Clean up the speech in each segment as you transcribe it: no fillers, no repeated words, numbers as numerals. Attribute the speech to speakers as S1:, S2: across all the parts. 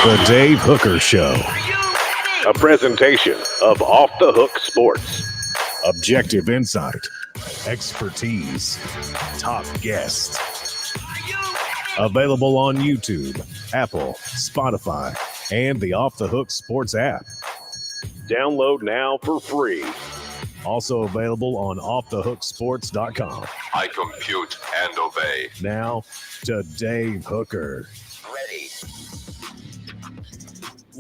S1: The Dave Hooker Show. A presentation of Off the Hook Sports. Objective insight, expertise, top guests. Available on YouTube, Apple, Spotify, and the Off the Hook Sports app. Download now for free. Also available on offthehooksports.com.
S2: I compute and obey.
S1: Now to Dave Hooker.
S2: Ready.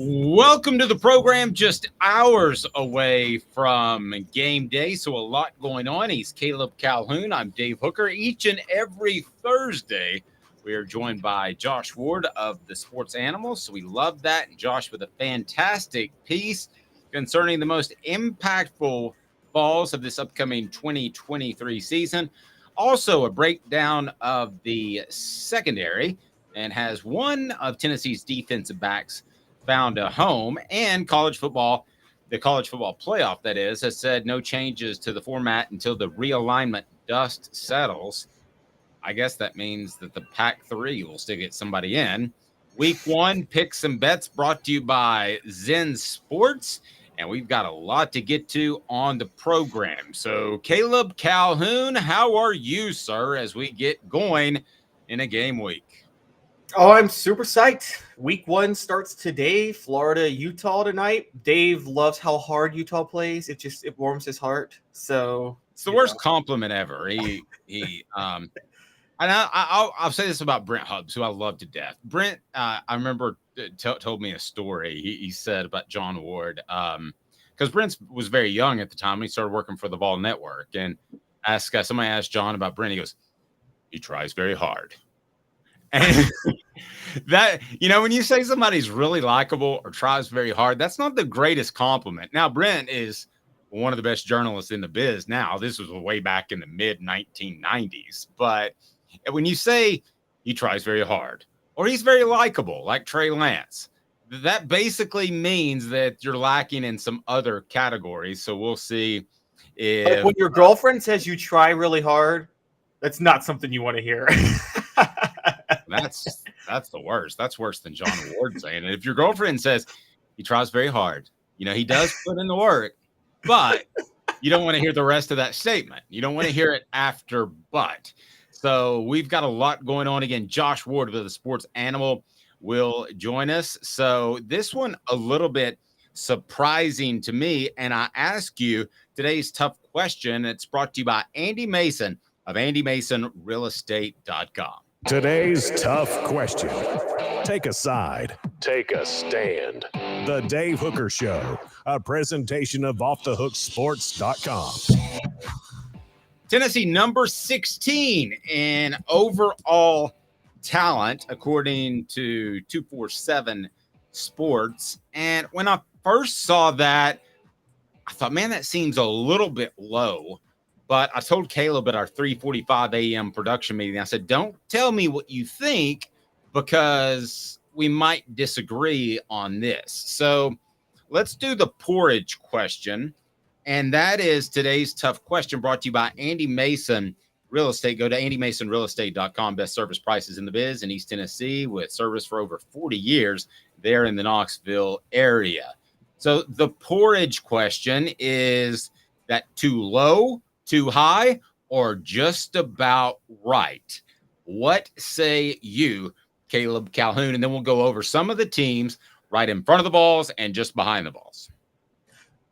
S3: Welcome to the program. Just hours away from game day, so a lot going on. He's Calhoun. I'm Dave Hooker. Each and every Thursday, we are joined by Josh Ward of the Sports Animals. So we love that. And Josh with a fantastic piece concerning the most impactful Vols of this upcoming 2023 season. Also a breakdown of the secondary, and has one of Tennessee's defensive backs found a home. And college football, the college football playoff, that is, has said no changes to the format until the realignment dust settles. I guess that means that the Pac-3 will still get somebody in. Week one, picks and bets brought to you by Zen Sports. And we've got a lot to get to on the program. So, Calhoun, how are you, sir, as we get going in a game week?
S4: Oh, I'm super psyched. Week one starts today. Florida, Utah tonight. Dave loves how hard Utah plays. It warms his heart. So
S3: it's the worst compliment ever. And I'll say this about Brent Hubbs, who I love to death. Brent, I remember told me a story. He said about John Ward, because Brent was very young at the time. He started working for the Vol Network, and somebody asked John about Brent. He goes, "He tries very hard." And that, when you say somebody's really likable or tries very hard, that's not the greatest compliment. Now, Brent is one of the best journalists in the biz now. This was way back in the mid 1990s, but when you say he tries very hard or he's very likable, like Trey Lance, that basically means that you're lacking in some other categories. So we'll see if
S4: like when your girlfriend says you try really hard, that's not something you want to hear.
S3: That's the worst. That's worse than John Ward saying it. If your girlfriend says he tries very hard, he does put in the work, but you don't want to hear the rest of that statement. You don't want to hear it after but. So we've got a lot going on. Again, Josh Ward of the Sports Animal will join us. So this one a little bit surprising to me. And I ask you today's tough question. It's brought to you by Andy Mason of AndyMasonRealEstate.com.
S1: Today's tough question. Take a side. Take a stand. The Dave Hooker Show. A presentation of offthehooksports.com.
S3: Tennessee number 16 in overall talent, according to 247 Sports. And when I first saw that, I thought, man, that seems a little bit low. But I told Caleb at our 3:45 a.m. production meeting, I said, don't tell me what you think, because we might disagree on this. So let's do the porridge question. And that is today's tough question, brought to you by Andy Mason Real Estate. Go to AndyMasonRealEstate.com. Best service prices in the biz in East Tennessee, with service for over 40 years there in the Knoxville area. So the porridge question is that too low, too high, or just about right? What say you, Calhoun? And then we'll go over some of the teams right in front of the Vols and just behind the Vols.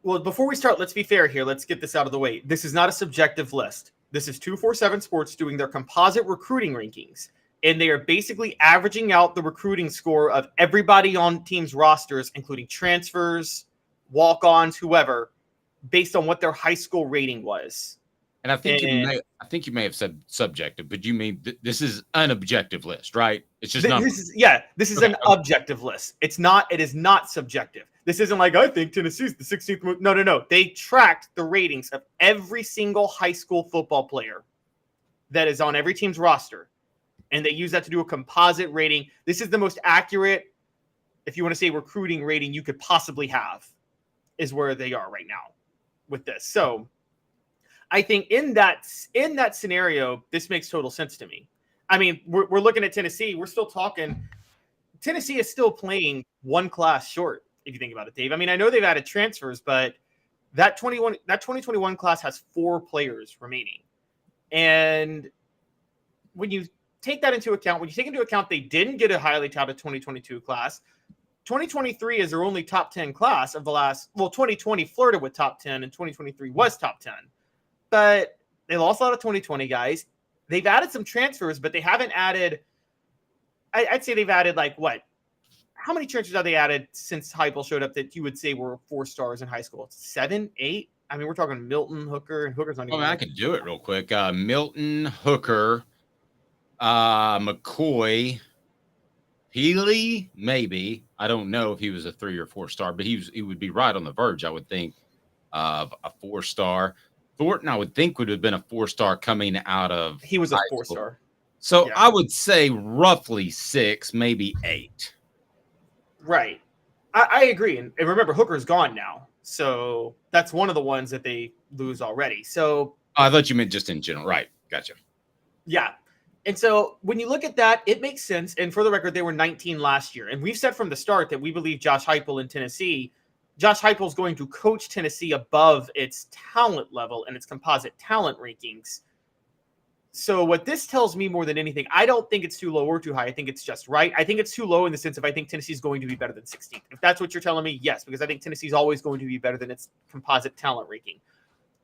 S4: Well, before we start, let's be fair here. Let's get this out of the way. This is not a subjective list. This is 247 Sports doing their composite recruiting rankings, and they are basically averaging out the recruiting score of everybody on teams' rosters, including transfers, walk-ons, whoever, based on what their high school rating was.
S3: And I think you may have said subjective, but you mean this is an objective list, right? It's just numbers.
S4: This is an objective list. It is not subjective. This isn't like, I think Tennessee's the 16th. No. They tracked the ratings of every single high school football player that is on every team's roster, and they use that to do a composite rating. This is the most accurate, if you want to say, recruiting rating you could possibly have, is where they are right now with this. So I think in that scenario, this makes total sense to me. I mean, we're looking at Tennessee. We're still talking Tennessee is still playing one class short, if you think about it, Dave. I mean, I know they've added transfers, but that 2021 class has 4 players remaining. And when you take that into account, they didn't get a highly touted 2022 class. 2023 is their only top 10 class of the last, 2020 flirted with top 10 and 2023 was top 10. But they lost a lot of 2020 guys. They've added some transfers, but they haven't added, I'd say they've added like what? How many transfers have they added since Heupel showed up that you would say were 4 stars in high school? 7, 8? I mean, we're talking Milton, Hooker, and Hooker's not even.
S3: I could do it real quick. Milton, Hooker, McCoy, Healy, maybe. I don't know if he was a 3 or 4 star, but he would be right on the verge, I would think, of a 4 star. Thornton, I would think, would have been a 4 star coming out of.
S4: He was a 4 star.
S3: So yeah. I would say roughly 6, maybe 8.
S4: Right. I agree. And remember, Hooker's gone now. So that's one of the ones that they lose already. So
S3: I thought you meant just in general. Right. Gotcha.
S4: Yeah. And so when you look at that, it makes sense. And for the record, they were 19 last year. And we've said from the start that we believe Josh Heupel in Tennessee, Josh Heupel is going to coach Tennessee above its talent level and its composite talent rankings. So what this tells me more than anything, I don't think it's too low or too high. I think it's just right. I think it's too low in the sense of I think Tennessee is going to be better than 16th. If that's what you're telling me, yes, because I think Tennessee is always going to be better than its composite talent ranking.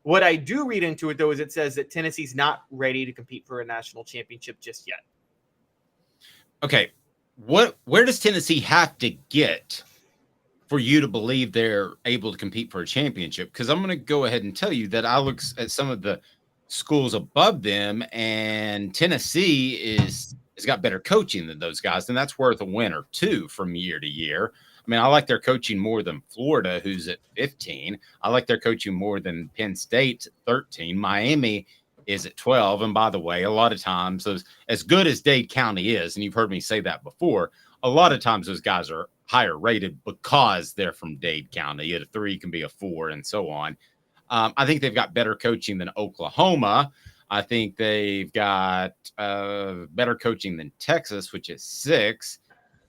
S4: What I do read into it, though, is it says that Tennessee's not ready to compete for a national championship just yet.
S3: Okay. Where does Tennessee have to get for you to believe they're able to compete for a championship? Because I'm going to go ahead and tell you that I look at some of the schools above them, and Tennessee has got better coaching than those guys, and that's worth a win or 2 from year to year. I mean, I like their coaching more than Florida, who's at 15. I like their coaching more than Penn State at 13. Miami is at 12. And by the way, a lot of times, as good as Dade County is, and you've heard me say that before, a lot of times those guys are higher rated because they're from Dade County. A 3 can be a 4 and so on. I think they've got better coaching than Oklahoma. I think they've got better coaching than Texas, which is 6.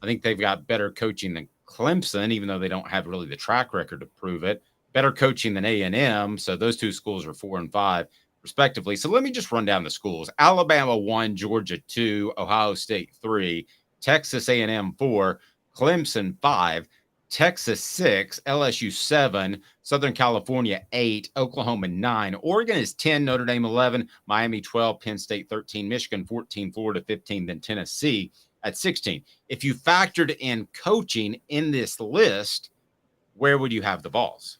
S3: I think they've got better coaching than Clemson, even though they don't have really the track record to prove it. Better coaching than A&M. So those 2 schools are 4 and 5, respectively. So let me just run down the schools. Alabama 1, Georgia 2, Ohio State 3, Texas A&M 4, Clemson 5, Texas 6, LSU 7, Southern California 8, Oklahoma 9, Oregon is 10, Notre Dame 11, Miami 12, Penn State 13, Michigan 14, Florida 15, then Tennessee at 16. If you factored in coaching in this list, where would you have the Vols?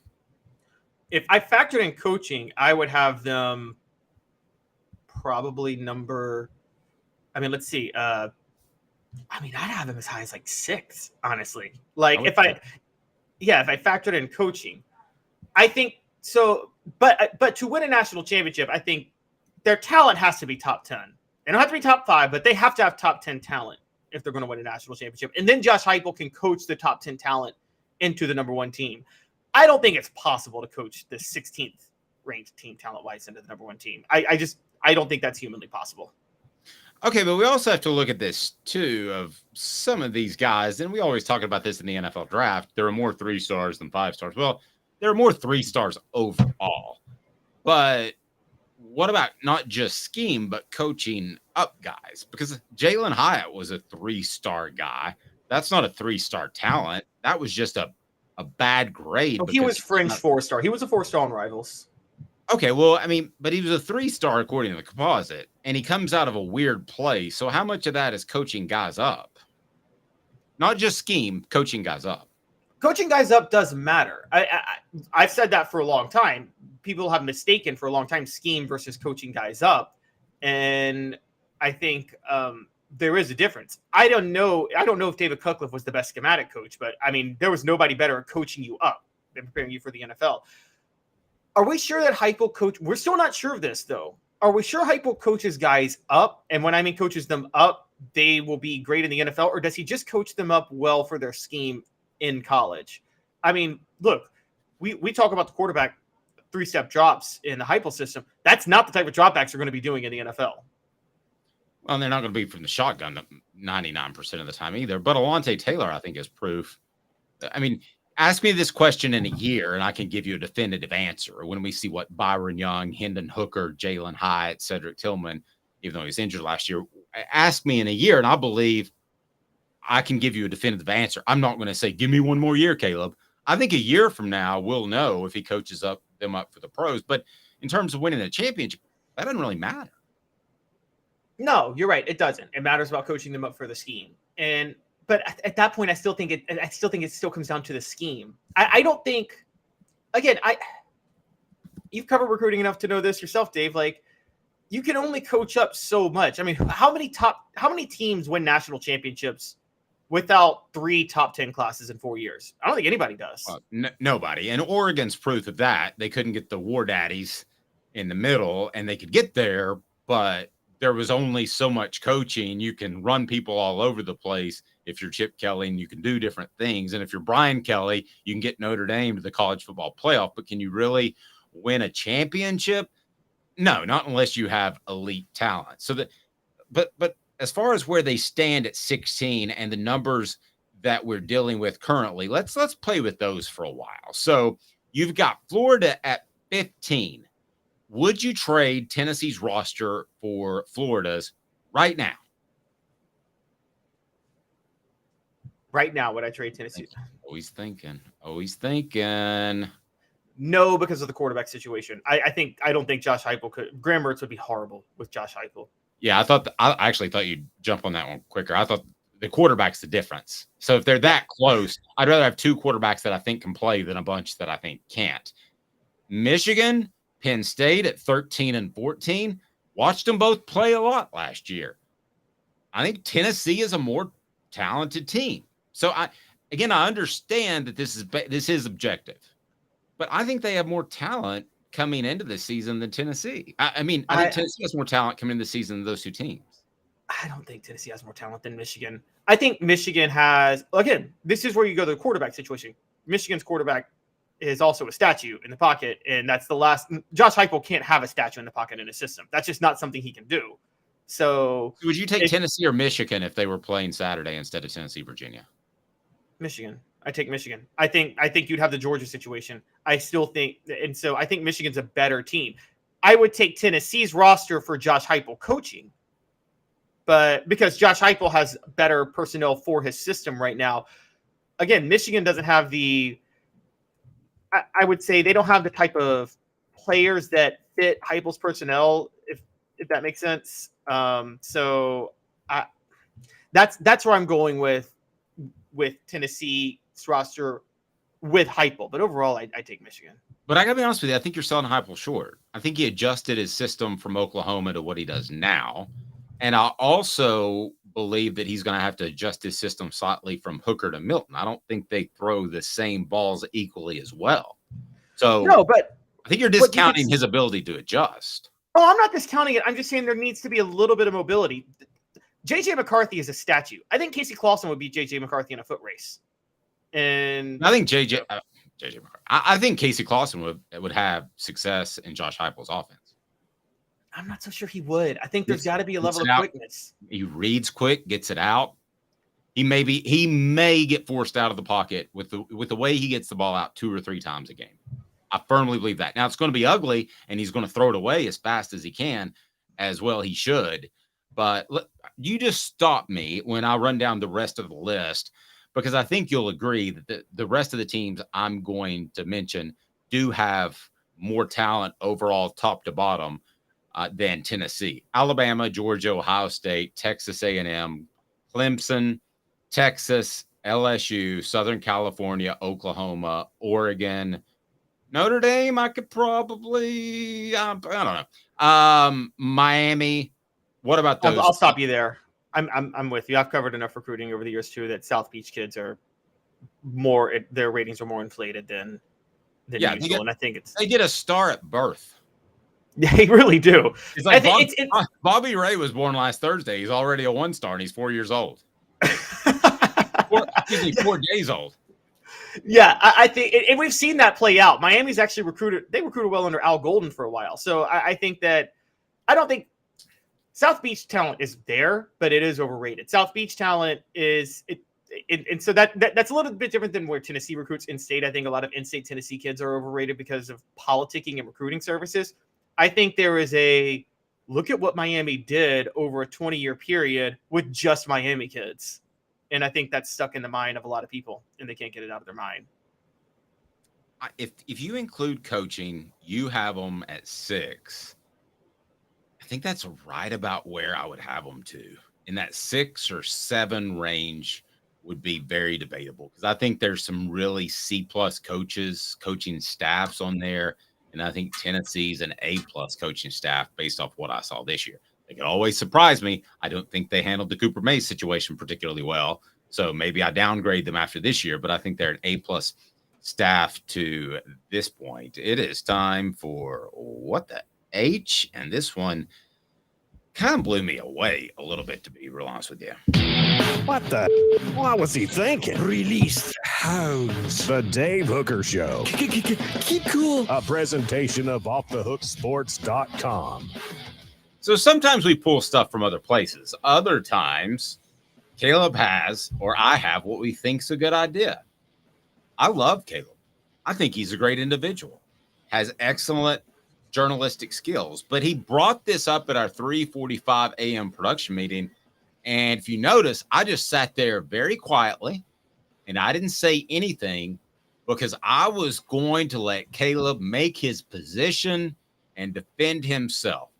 S4: If I factored in coaching, I would have them probably let's see. I'd have them as high as like 6, honestly. Like if I factored in coaching, I think so. But to win a national championship, I think their talent has to be top 10. They don't have to be top 5, but they have to have top 10 talent if they're going to win a national championship. And then Josh Heupel can coach the top 10 talent into the number 1 team. I don't think it's possible to coach the 16th ranked team talent-wise into the number 1 team. I don't think that's humanly possible.
S3: Okay, but we also have to look at this, too, of some of these guys, and we always talk about this in the NFL draft. There are more 3 stars than 5 stars. Well, there are more 3 stars overall. But what about not just scheme, but coaching up guys? Because Jalen Hyatt was a 3-star guy. That's not a 3-star talent. That was just a bad grade.
S4: He was fringe 4-star. He was a 4-star on Rivals.
S3: Okay, well, I mean, but he was a 3-star according to the composite, and he comes out of a weird place. So how much of that is coaching guys up? Not just scheme, coaching guys up.
S4: Coaching guys up does matter. I've said that for a long time. People have mistaken for a long time scheme versus coaching guys up. And I think there is a difference. I don't know if David Cutcliffe was the best schematic coach, but I mean, there was nobody better at coaching you up than preparing you for the NFL. Are we sure that Heupel coach? We're still not sure of this, though. Are we sure Heupel coaches guys up? And when I mean coaches them up, they will be great in the NFL? Or does he just coach them up well for their scheme in college? I mean, look, we talk about the quarterback 3-step drops in the Heupel system. That's not the type of dropbacks you're going to be doing in the NFL.
S3: Well, they're not going to be from the shotgun 99% of the time either. But Alontae Taylor, I think, is proof. I mean, ask me this question in a year, and I can give you a definitive answer. When we see what Byron Young, Hendon Hooker, Jalen Hyatt, Cedric Tillman, even though he was injured last year, ask me in a year, and I believe I can give you a definitive answer. I'm not going to say, give me one more year, Caleb. I think a year from now, we'll know if he coaches them up for the pros. But in terms of winning a championship, that doesn't really matter.
S4: No, you're right. It doesn't. It matters about coaching them up for the scheme. But at that point, I still think it still comes down to the scheme. I don't think, again, you've covered recruiting enough to know this yourself, Dave. Like, you can only coach up so much. I mean, how many teams win national championships without 3 top 10 classes in 4 years? I don't think anybody does.
S3: Nobody. And Oregon's proof of that. They couldn't get the War Daddies in the middle, and they could get there, but there was only so much coaching. You can run people all over the place if you're Chip Kelly, and you can do different things. And if you're Brian Kelly, you can get Notre Dame to the college football playoff. But can you really win a championship? No, not unless you have elite talent. So but as far as where they stand at 16 and the numbers that we're dealing with currently, let's play with those for a while. So you've got Florida at 15. Would you trade Tennessee's roster for Florida's right now?
S4: Right now, would I trade Tennessee?
S3: Always thinking.
S4: No, because of the quarterback situation. I don't think Josh Heupel could. Graham Mertz would be horrible with Josh Heupel.
S3: Yeah, I actually thought you'd jump on that one quicker. I thought the quarterback's the difference. So if they're that close, I'd rather have 2 quarterbacks that I think can play than a bunch that I think can't. Michigan, Penn State at 13 and 14. Watched them both play a lot last year. I think Tennessee is a more talented team. So I understand that this is objective, but I think they have more talent coming into this season than Tennessee. I think Tennessee has more talent coming into the season than those 2 teams.
S4: I don't think Tennessee has more talent than Michigan. I think Michigan has, again, this is where you go to the quarterback situation. Michigan's quarterback is also a statue in the pocket, and that's the last. Josh Heupel can't have a statue in the pocket in his system. That's just not something he can do. So
S3: would you take Tennessee or Michigan if they were playing Saturday instead of Tennessee, Virginia?
S4: Michigan. I take Michigan. I think you'd have the Georgia situation. I still think, and so I think Michigan's a better team. I would take Tennessee's roster for Josh Heupel coaching, but because Josh Heupel has better personnel for his system right now. Again, Michigan doesn't have the. I would say they don't have the type of players that fit Heupel's personnel, if that makes sense. So that's where I'm going with Tennessee's roster with Heupel. But overall, I take Michigan.
S3: But I got to be honest with you, I think you're selling Heupel short. I think he adjusted his system from Oklahoma to what he does now. And I also believe that he's going to have to adjust his system slightly from Hooker to Milton. I don't think they throw the same balls equally as well. So
S4: no, but
S3: I think you're discounting his ability to adjust.
S4: Oh, I'm not discounting it. I'm just saying there needs to be a little bit of mobility. J.J. McCarthy is a statue. I think Casey Clausen would beat J.J. McCarthy in a foot race. And
S3: I think J.J. McCarthy. I think Casey Clausen would have success in Josh Heupel's offense.
S4: I'm not so sure he would. I think there's got to be a level of quickness.
S3: He reads quick, gets it out. He may get forced out of the pocket with the way he gets the ball out 2 or 3 times a game. I firmly believe that. Now it's going to be ugly, and he's going to throw it away as fast as he can, as well he should. But you just stop me when I run down the rest of the list, because I think you'll agree that the rest of the teams I'm going to mention do have more talent overall, top to bottom, than Tennessee. Alabama, Georgia, Ohio State, Texas A&M, Clemson, Texas, LSU, Southern California, Oklahoma, Oregon, Notre Dame. I could probably, I don't know. Miami. What about those?
S4: I'll stop you there. I'm with you. I've covered enough recruiting over the years too that South Beach kids are more. Their ratings are more inflated than usual, and I think
S3: they get a star at birth.
S4: They really do.
S3: It's like Bobby Ray was born last Thursday. He's already a 1-star, and he's 4 years old. 4 days old.
S4: Yeah, I think, and we've seen that play out. Miami's actually recruited well under Al Golden for a while. So I think that, I don't think South Beach talent is there, but it is overrated. South Beach talent is and so that's a little bit different than where Tennessee recruits in-state. I think a lot of in-state Tennessee kids are overrated because of politicking and recruiting services. I think there is a look at what Miami did over a 20-year period with just Miami kids. And I think that's stuck in the mind of a lot of people, and they can't get it out of their mind.
S3: If you include coaching, you have them at 6. I think that's right about where I would have them to. In that 6 or 7 range would be very debatable, because I think there's some really C+ coaches, coaching staffs on there. And I think Tennessee's an A+ coaching staff based off what I saw this year. They could always surprise me. I don't think they handled the Cooper Mays situation particularly well. So maybe I downgrade them after this year, but I think they're an A+ staff to this point. It is time for what the H, and this one kind of blew me away a little bit, to be real honest with you.
S1: What the? What was he thinking?
S5: Release hounds.
S1: The Dave Hooker Show.
S5: Keep cool.
S1: A presentation of offthehooksports.com.
S3: So sometimes we pull stuff from other places. Other times, Caleb has, or I have, what we think's a good idea. I love Caleb. I think he's a great individual. Has excellent journalistic skills, but he brought this up at our 3:45 a.m. production meeting. And if you notice, I just sat there very quietly and I didn't say anything, because I was going to let Caleb make his position and defend himself.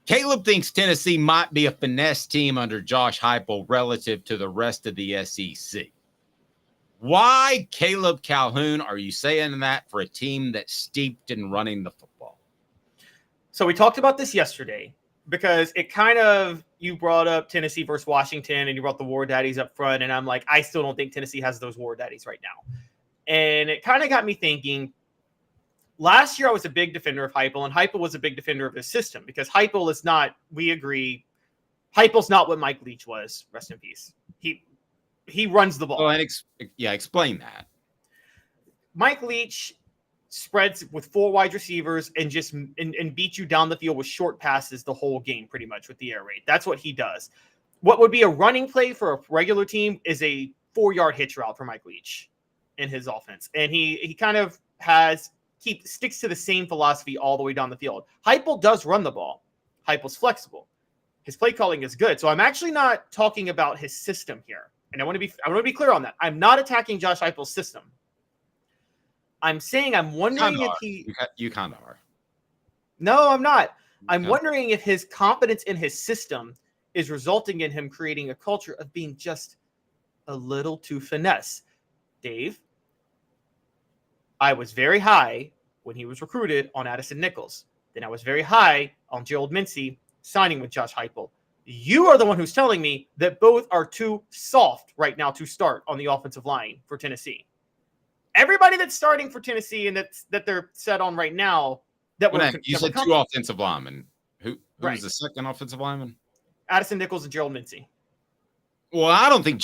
S3: Caleb thinks Tennessee might be a finesse team under Josh Heupel relative to the rest of the SEC. Why, Caleb Calhoun, are you saying that for a team that's steeped in running the football?
S4: So we talked about this yesterday, because it kind of, you brought up Tennessee versus Washington and you brought the War Daddies up front. And I'm like, I still don't think Tennessee has those War Daddies right now. And it kind of got me thinking. Last year, I was a big defender of Heupel, and Heupel was a big defender of his system, because Heupel is not, we agree, Heupel's not what Mike Leach was. Rest in peace. He runs the ball.
S3: Well, and explain that.
S4: Mike Leach spreads with 4 wide receivers and just and beat you down the field with short passes the whole game, pretty much, with the air raid. That's what he does. What would be a running play for a regular team is a 4-yard hitch route for Mike Leach in his offense. And he kind of sticks to the same philosophy all the way down the field. Heupel does run the ball. Heupel's flexible. His play calling is good. So I'm actually not talking about his system here. And I want to be clear on that. I'm not attacking Josh Heupel's system. I'm saying I'm wondering if
S3: you kind of are.
S4: No, I'm not. I'm wondering if his confidence in his system is resulting in him creating a culture of being just a little too finesse. Dave, I was very high when he was recruited on Addison Nichols. Then I was very high on Gerald Mincey signing with Josh Heupel. You are the one who's telling me that both are too soft right now to start on the offensive line for Tennessee. Everybody that's starting for Tennessee and that they're set on right now.
S3: You said 2 offensive linemen. Who's
S4: right.
S3: The second offensive lineman?
S4: Addison Nichols and Gerald Mincey.
S3: Well, I don't think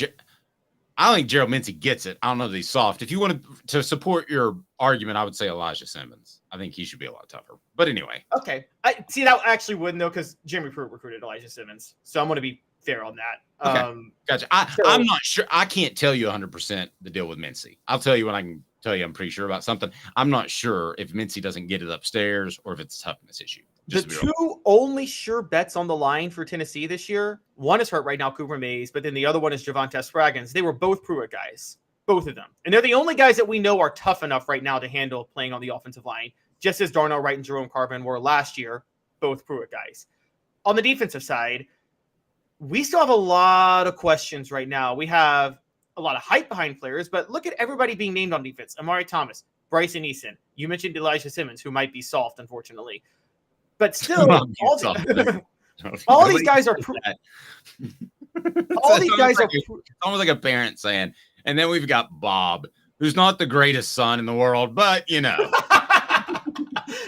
S3: Gerald Mincey gets it. I don't know that he's soft. If you wanted to support your argument, I would say Elijah Simmons. I think he should be a lot tougher. But anyway.
S4: Okay. I see that actually wouldn't, though, because Jimmy Pruitt recruited Elijah Simmons. So I'm going to be fair on that.
S3: Okay. Gotcha. I'm not sure. I can't tell you 100% the deal with Mincey. I'll tell you when I can tell you I'm pretty sure about something. I'm not sure if Mincey doesn't get it upstairs or if it's a toughness issue.
S4: The 2 only sure bets on the line for Tennessee this year, one is hurt right now, Cooper Mays, but then the other one is Javonte Spraggins. They were both Pruitt guys, both of them. And they're the only guys that we know are tough enough right now to handle playing on the offensive line, just as Darnell Wright and Jerome Carvin were last year, both Pruitt guys. On the defensive side, we still have a lot of questions right now. We have a lot of hype behind players, but look at everybody being named on defense. Amari Thomas, Bryson Eason. You mentioned Elijah Simmons, who might be soft, unfortunately. But still, all these guys are all these guys are
S3: almost like a parent saying, and then we've got Bob, who's not the greatest son in the world, but you know.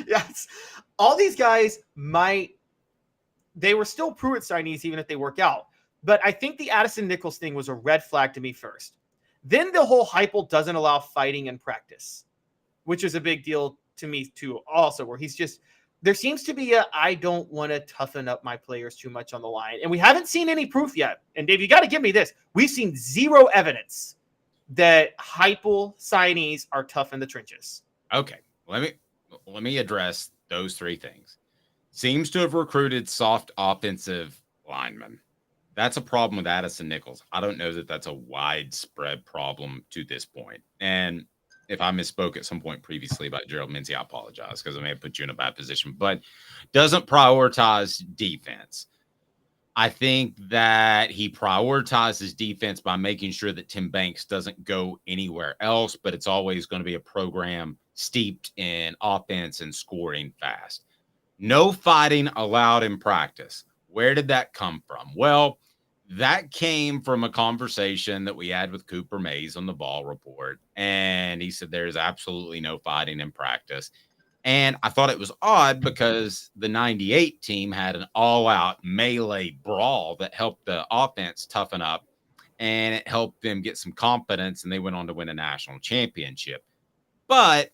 S4: Yes. All these guys they were still Pruitt signees even if they work out. But I think the Addison Nichols thing was a red flag to me first. Then the whole Heupel doesn't allow fighting in practice, which is a big deal to me too also, where he's just, there seems to be I don't want to toughen up my players too much on the line. And we haven't seen any proof yet. And Dave, you got to give me this. We've seen zero evidence that Heupel signees are tough in the trenches.
S3: Okay, let me address those three things. Seems to have recruited soft offensive linemen. That's a problem with Addison Nichols. I don't know that that's a widespread problem to this point. And if I misspoke at some point previously about Gerald Mincy, I apologize because I may have put you in a bad position, but doesn't prioritize defense. I think that he prioritizes defense by making sure that Tim Banks doesn't go anywhere else, but it's always going to be a program steeped in offense and scoring fast. No fighting allowed in practice. Where did that come from? Well, that came from a conversation that we had with Cooper Mays on the Ball Report. And he said there's absolutely no fighting in practice. And I thought it was odd because the 98 team had an all-out melee brawl that helped the offense toughen up, and it helped them get some confidence, and they went on to win a national championship. But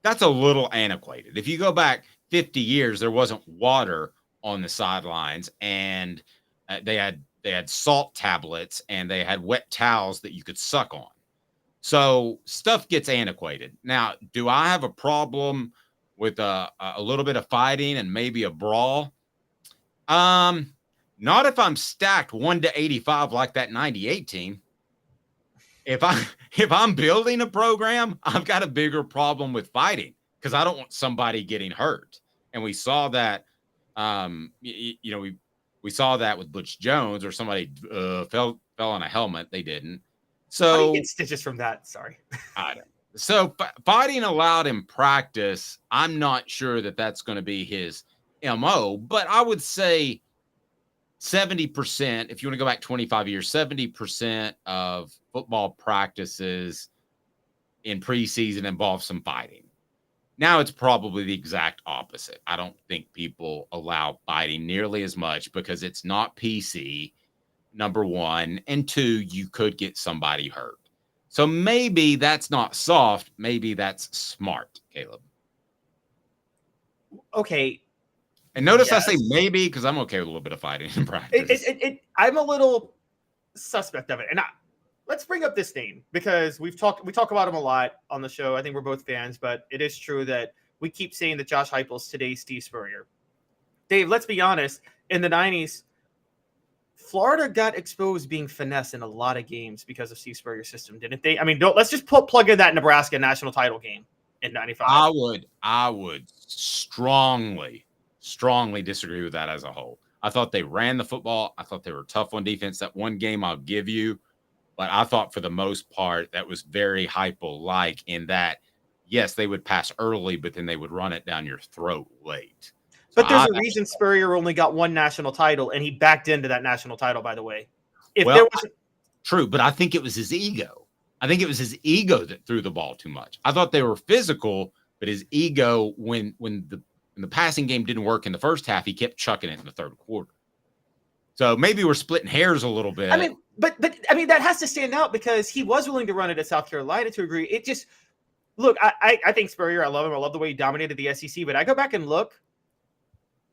S3: that's a little antiquated. If you go back 50 years, there wasn't water on the sidelines, and they had salt tablets, and they had wet towels that you could suck on. So stuff gets antiquated. Now, do I have a problem with a little bit of fighting and maybe a brawl? Not if I'm stacked 1-85 like that 98 team. If I'm building a program, I've got a bigger problem with fighting because I don't want somebody getting hurt. And we saw that, we saw that with Butch Jones, or somebody fell on a helmet. They didn't. So
S4: how do you get stitches from that? Sorry.
S3: I don't. So fighting allowed in practice, I'm not sure that that's going to be his MO, but I would say 70%, if you want to go back 25 years, 70% of football practices in preseason involve some fighting. Now it's probably the exact opposite. I don't think people allow fighting nearly as much because it's not PC, number one, and two, you could get somebody hurt. So maybe that's not soft. Maybe that's smart, Caleb.
S4: Okay.
S3: And notice I say maybe because I'm okay with a little bit of fighting in practice.
S4: I'm a little suspect of it. And let's bring up this name because we talk about him a lot on the show. I think we're both fans, but it is true that we keep saying that Josh Heupel is today's Steve Spurrier. Dave, let's be honest. In the 90s, Florida got exposed being finesse in a lot of games because of Steve Spurrier's system, didn't they? I mean, let's just plug in that Nebraska national title game in 95.
S3: I would strongly disagree with that as a whole. I thought they ran the football. I thought they were tough on defense. That one game I'll give you, but I thought for the most part that was very Heupel-like in that, yes, they would pass early, but then they would run it down your throat late.
S4: But there's a reason Spurrier only got one national title, and he backed into that national title, by the way.
S3: True, but I think it was his ego. I think it was his ego that threw the ball too much. I thought they were physical, but his ego, when the passing game didn't work in the first half, he kept chucking it in the third quarter. So maybe we're splitting hairs a little bit.
S4: I mean, but that has to stand out because he was willing to run it at South Carolina to agree. It just look, I think Spurrier, I love him. I love the way he dominated the SEC. But I go back and look.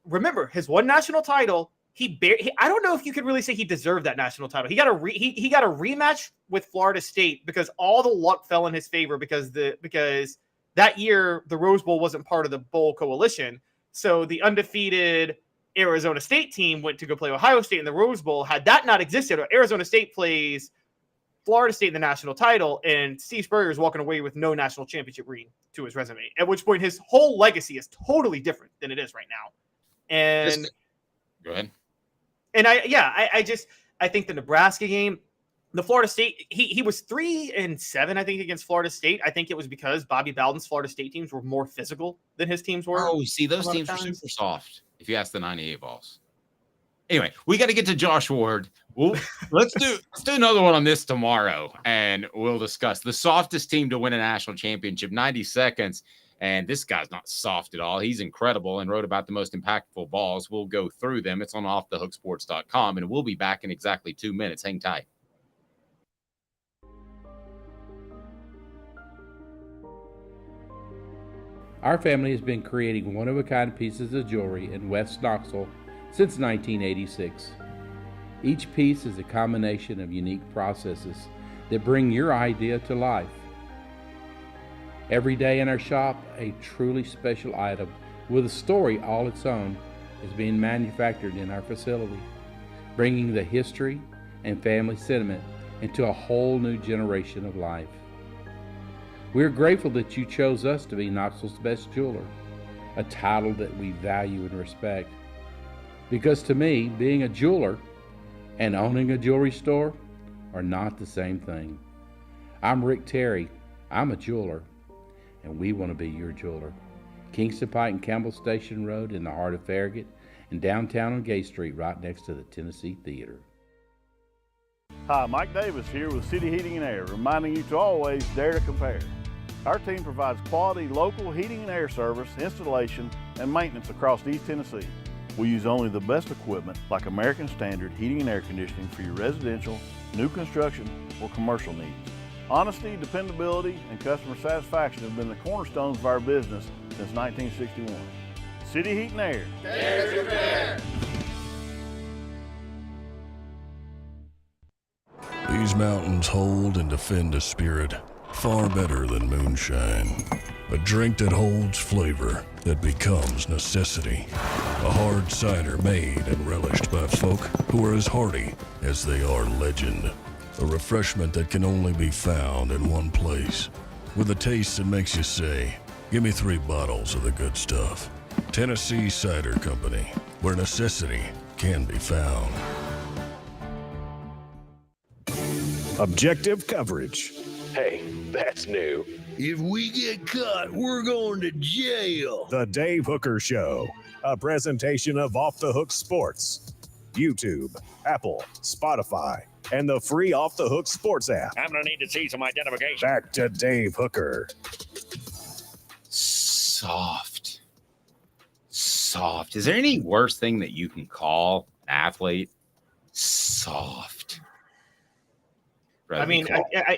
S4: Remember his one national title. I don't know if you could really say he deserved that national title. He got a rematch with Florida State because all the luck fell in his favor because that year the Rose Bowl wasn't part of the bowl coalition. So the undefeated Arizona State team went to go play Ohio State in the Rose Bowl. Had that not existed, Arizona State plays Florida State in the national title, and Steve Spurrier is walking away with no national championship ring to his resume. At which point his whole legacy is totally different than it is right now. And
S3: go ahead.
S4: And I think the Nebraska game, the Florida State, he was 3-7, I think, against Florida State. I think it was because Bobby Bowden's Florida State teams were more physical than his teams were.
S3: Oh, see, those teams were super soft, if you ask the 98 Vols. Anyway, we got to get to Josh Ward. Let's do another one on this tomorrow, and we'll discuss the softest team to win a national championship, 90 seconds. And this guy's not soft at all. He's incredible and wrote about the most impactful balls. We'll go through them. It's on offthehooksports.com, and we'll be back in exactly 2 minutes. Hang tight.
S6: Our family has been creating one-of-a-kind pieces of jewelry in West Knoxville since 1986. Each piece is a combination of unique processes that bring your idea to life. Every day in our shop, a truly special item with a story all its own is being manufactured in our facility, bringing the history and family sentiment into a whole new generation of life. We're grateful that you chose us to be Knoxville's best jeweler, a title that we value and respect. Because to me, being a jeweler and owning a jewelry store are not the same thing. I'm Rick Terry. I'm a jeweler, and we want to be your jeweler. Kingston Pike and Campbell Station Road in the heart of Farragut, and downtown on Gay Street right next to the Tennessee Theater.
S7: Hi, Mike Davis here with City Heating and Air, reminding you to always dare to compare. Our team provides quality local heating and air service, installation, and maintenance across East Tennessee. We use only the best equipment like American Standard heating and air conditioning for your residential, new construction, or commercial needs. Honesty, dependability, and customer satisfaction have been the cornerstones of our business since 1961. City Heat and Air.
S2: Dare to compare.
S8: These mountains hold and defend a spirit far better than moonshine. A drink that holds flavor, that becomes necessity. A hard cider made and relished by folk who are as hearty as they are legend. A refreshment that can only be found in one place. With a taste that makes you say, give me 3 bottles of the good stuff. Tennessee Cider Company, where necessity can be found.
S1: Objective coverage. Hey, that's new.
S5: If we get caught, we're going to jail.
S1: The Dave Hooker Show, a presentation of Off the Hook Sports. YouTube, Apple, Spotify, and the free Off the Hook Sports app.
S9: I'm going to need to see some identification.
S1: Back to Dave Hooker.
S3: Soft. Is there any worse thing that you can call an athlete? Soft.
S4: I mean,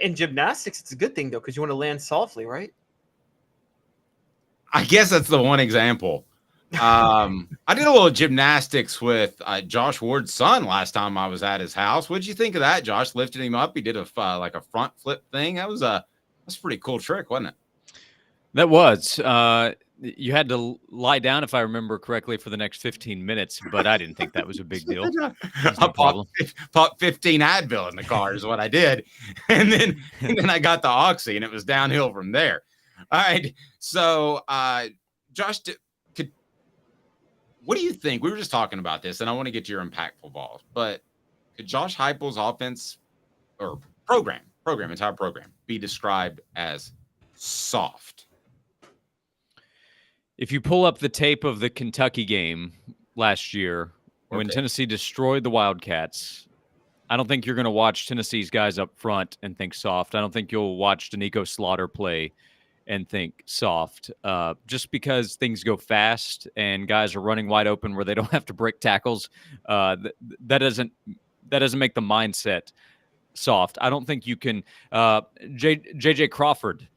S4: in gymnastics, it's a good thing, though, because you want to land softly, right?
S3: I guess that's the one example. I did a little gymnastics with Josh Ward's son last time I was at his house. What'd you think of that, Josh? Lifted him up. He did a front flip thing. That's a pretty cool trick, wasn't it?
S10: That was. You had to lie down, if I remember correctly, for the next 15 minutes, but I didn't think that was a big deal.
S3: I popped 15 Advil in the car is what I did. And then I got the Oxy, and it was downhill from there. All right. So, Josh, what do you think? We were just talking about this, and I want to get to your impactful balls, but could Josh Heupel's offense or entire program, be described as soft?
S10: If you pull up the tape of the Kentucky game last year, when Tennessee destroyed the Wildcats, I don't think you're going to watch Tennessee's guys up front and think soft. I don't think you'll watch Danico Slaughter play and think soft, just because things go fast and guys are running wide open where they don't have to break tackles. That doesn't make the mindset soft. I don't think you can. JJ Crawford.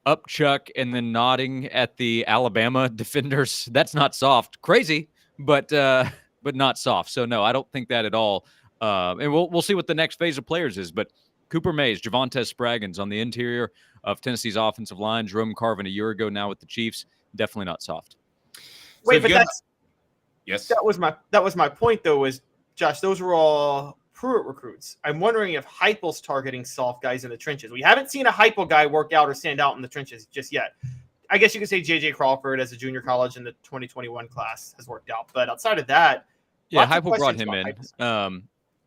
S10: Up chuck and then nodding at the Alabama defenders. That's not soft. Crazy, but not soft. So no, I don't think that at all. And we'll see what the next phase of players is. But Cooper Mays, Javonte Spraggins on the interior of Tennessee's offensive line, Jerome Carvin a year ago now with the Chiefs, definitely not soft.
S4: Wait, but
S3: yes,
S4: that was my point though. Was Josh? Those were all Pruitt recruits. I'm wondering if Heupel's targeting soft guys in the trenches. We haven't seen a Heupel guy work out or stand out in the trenches just yet. I guess you could say J.J. Crawford as a junior college in the 2021 class has worked out. But outside of that,
S10: yeah, Heupel brought him in.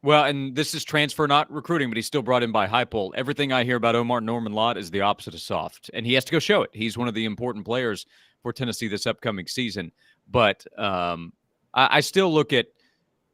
S10: Well, and this is transfer, not recruiting, but he's still brought in by Heupel. Everything I hear about Omar Norman-Lott is the opposite of soft, and he has to go show it. He's one of the important players for Tennessee this upcoming season. But I still look at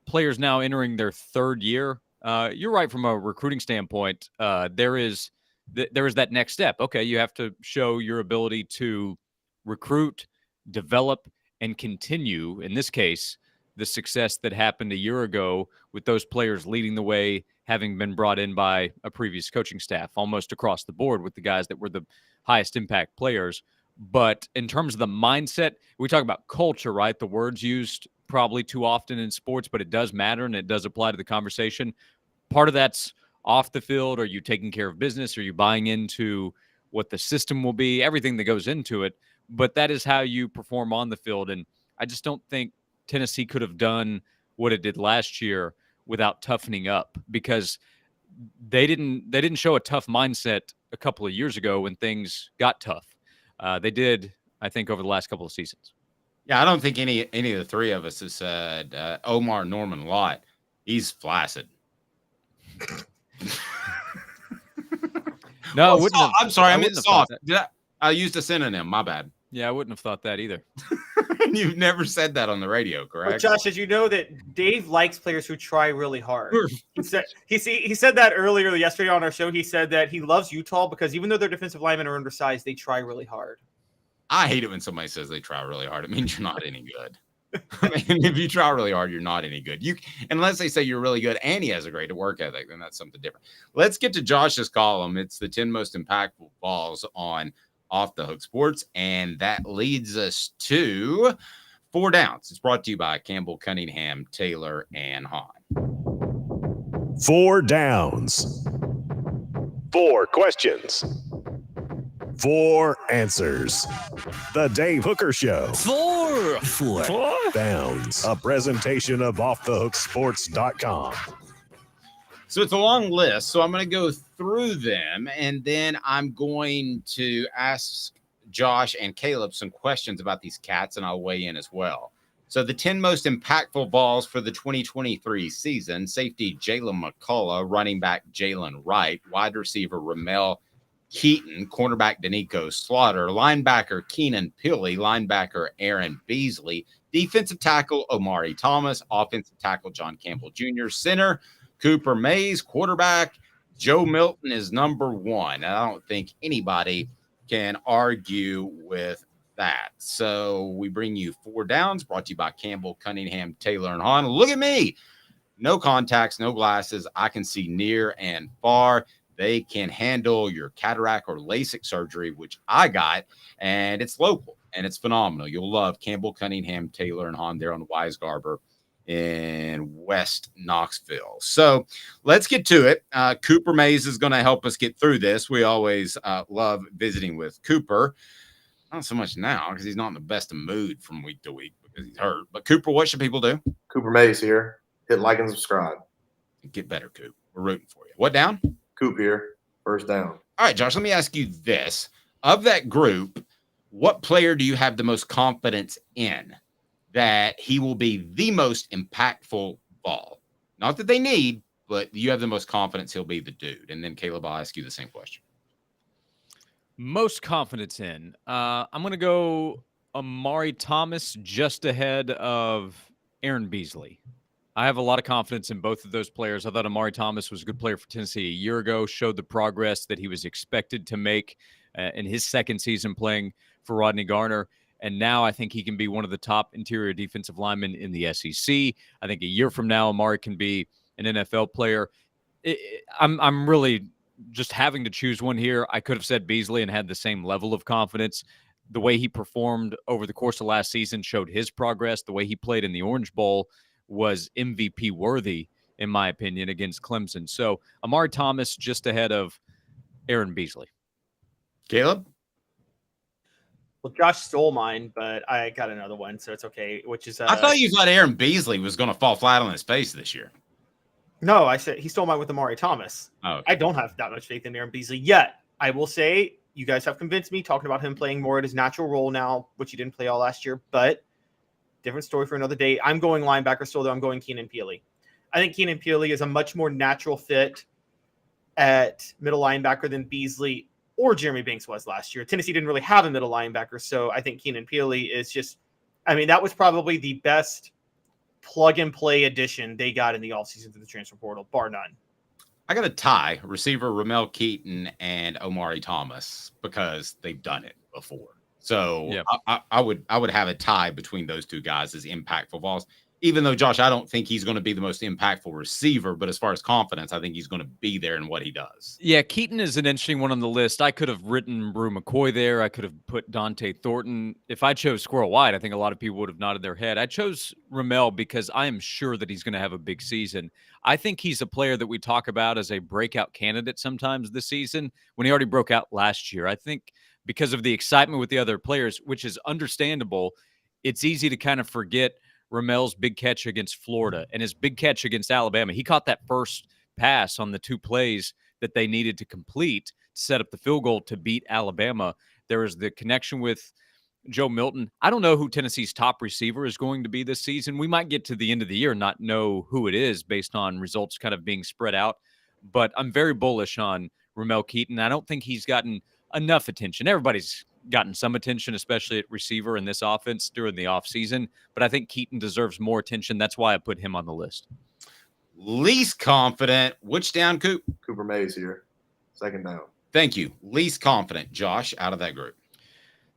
S10: players now entering their third year. You're right from a recruiting standpoint. There is that next step. Okay, you have to show your ability to recruit, develop, and continue, in this case, the success that happened a year ago with those players leading the way, having been brought in by a previous coaching staff almost across the board with the guys that were the highest impact players But in terms of the mindset, we talk about culture, right? The word's used probably too often in sports, but it does matter and it does apply to the conversation. Part of that's off the field. Are you taking care of business? Are you buying into what the system will be? Everything that goes into it. But that is how you perform on the field. And I just don't think Tennessee could have done what it did last year without toughening up, because they didn't show a tough mindset a couple of years ago when things got tough. They did, I think, over the last couple of seasons.
S3: Yeah, I don't think any of the three of us has said Omar Norman Lott. He's flaccid.
S10: No,
S3: I'm sorry, I meant soft. I used a synonym. My bad.
S10: Yeah, I wouldn't have thought that either.
S3: You've never said that on the radio, correct?
S4: But Josh, as you know, that Dave likes players who try really hard. He said that earlier yesterday on our show. He said that he loves Utah because even though their defensive linemen are undersized, they try really hard.
S3: I hate it when somebody says they try really hard. It means you're not any good. I mean, if you try really hard, you're not any good. Unless they say you're really good and he has a great work ethic, then that's something different. Let's get to Josh's column. It's the 10 most impactful balls on Off the Hook Sports, and that leads us to 4 Downs. It's brought to you by Campbell, Cunningham, Taylor, and Hahn.
S1: 4 Downs. 4 questions. 4 answers. The Dave Hooker Show.
S5: 4
S1: Downs. A presentation of offthehooksports.com.
S3: So it's a long list, so I'm going to go through them, and then I'm going to ask Josh and Caleb some questions about these cats, and I'll weigh in as well. So the 10 most impactful balls for the 2023 season: safety Jalen McCullough, running back Jalen Wright, wide receiver Ramel Keaton, cornerback Danico Slaughter, linebacker Keenan Pili, linebacker Aaron Beasley, defensive tackle Omari Thomas, offensive tackle John Campbell Jr., center Cooper Mays, quarterback Joe Milton is number 1. I don't think anybody can argue with that. So we bring you 4 Downs, brought to you by Campbell, Cunningham, Taylor, and Hahn. Look at me. No contacts, no glasses. I can see near and far. They can handle your cataract or LASIK surgery, which I got, and it's local, and it's phenomenal. You'll love Campbell, Cunningham, Taylor, and Hahn there on the Weisgarber in West Knoxville. So let's get to it. Cooper Mays is going to help us get through this. We always love visiting with Cooper. Not so much now because he's not in the best of mood from week to week because he's hurt. But Cooper, what should people do?
S11: Cooper Mays here. Hit like and subscribe.
S3: Get better, Coop. We're rooting for you. What down?
S11: Coop here. First down.
S3: All right, Josh, let me ask you this. Of that group, what player do you have the most confidence in that he will be the most impactful ball? Not that they need, but you have the most confidence he'll be the dude. And then Caleb, I'll ask you the same question.
S10: Most confidence in. I'm going to go Amari Thomas just ahead of Aaron Beasley. I have a lot of confidence in both of those players. I thought Amari Thomas was a good player for Tennessee a year ago, showed the progress that he was expected to make in his second season playing for Rodney Garner. And now I think he can be one of the top interior defensive linemen in the SEC. I think a year from now, Amari can be an NFL player. I'm really just having to choose one here. I could have said Beasley and had the same level of confidence. The way he performed over the course of last season showed his progress. The way he played in the Orange Bowl was MVP worthy, in my opinion, against Clemson. So Amari Thomas just ahead of Aaron Beasley.
S3: Caleb?
S4: Well, Josh stole mine, but I got another one, so it's okay. Which is
S3: I thought you thought Aaron Beasley was going to fall flat on his face this year.
S4: No, I said he stole mine with Amari Thomas.
S3: Oh, okay.
S4: I don't have that much faith in Aaron Beasley yet. I will say you guys have convinced me talking about him playing more at his natural role now, which he didn't play all last year, but different story for another day. I'm going linebacker still, though. I'm going Keenan Pili. I think Keenan Pili is a much more natural fit at middle linebacker than Beasley or Jeremy Banks was last year. Tennessee didn't really have a middle linebacker, so I think Keenan Pili is just – I mean, that was probably the best plug-and-play addition they got in the offseason through the transfer portal, bar none.
S3: I got a tie, receiver Ramel Keaton and Omari Thomas, because they've done it before. So yeah. I would have a tie between those two guys as impactful balls. even though, Josh, I don't think he's going to be the most impactful receiver, but as far as confidence, I think he's going to be there in what he does.
S10: Yeah, Keaton is an interesting one on the list. I could have written Brew McCoy there. I could have put Dante Thornton. If I chose Squirrel White, I think a lot of people would have nodded their head. I chose Ramel because I am sure that he's going to have a big season. I think he's a player that we talk about as a breakout candidate sometimes this season when he already broke out last year. I think because of the excitement with the other players, which is understandable, it's easy to kind of forget Ramel's big catch against Florida and his big catch against Alabama. He caught that first pass on the 2 plays that they needed to complete to set up the field goal to beat Alabama. There was the connection with Joe Milton. I don't know who Tennessee's top receiver is going to be this season. We might get to the end of the year and not know who it is based on results kind of being spread out. But I'm very bullish on Ramel Keaton. I don't think he's gotten enough attention. Everybody's gotten some attention, especially at receiver in this offense during the offseason. But I think Keaton deserves more attention. That's why I put him on the list.
S3: Least confident. Which down, Coop?
S11: Cooper Mays here. Second down.
S3: Thank you. Least confident, Josh, out of that group.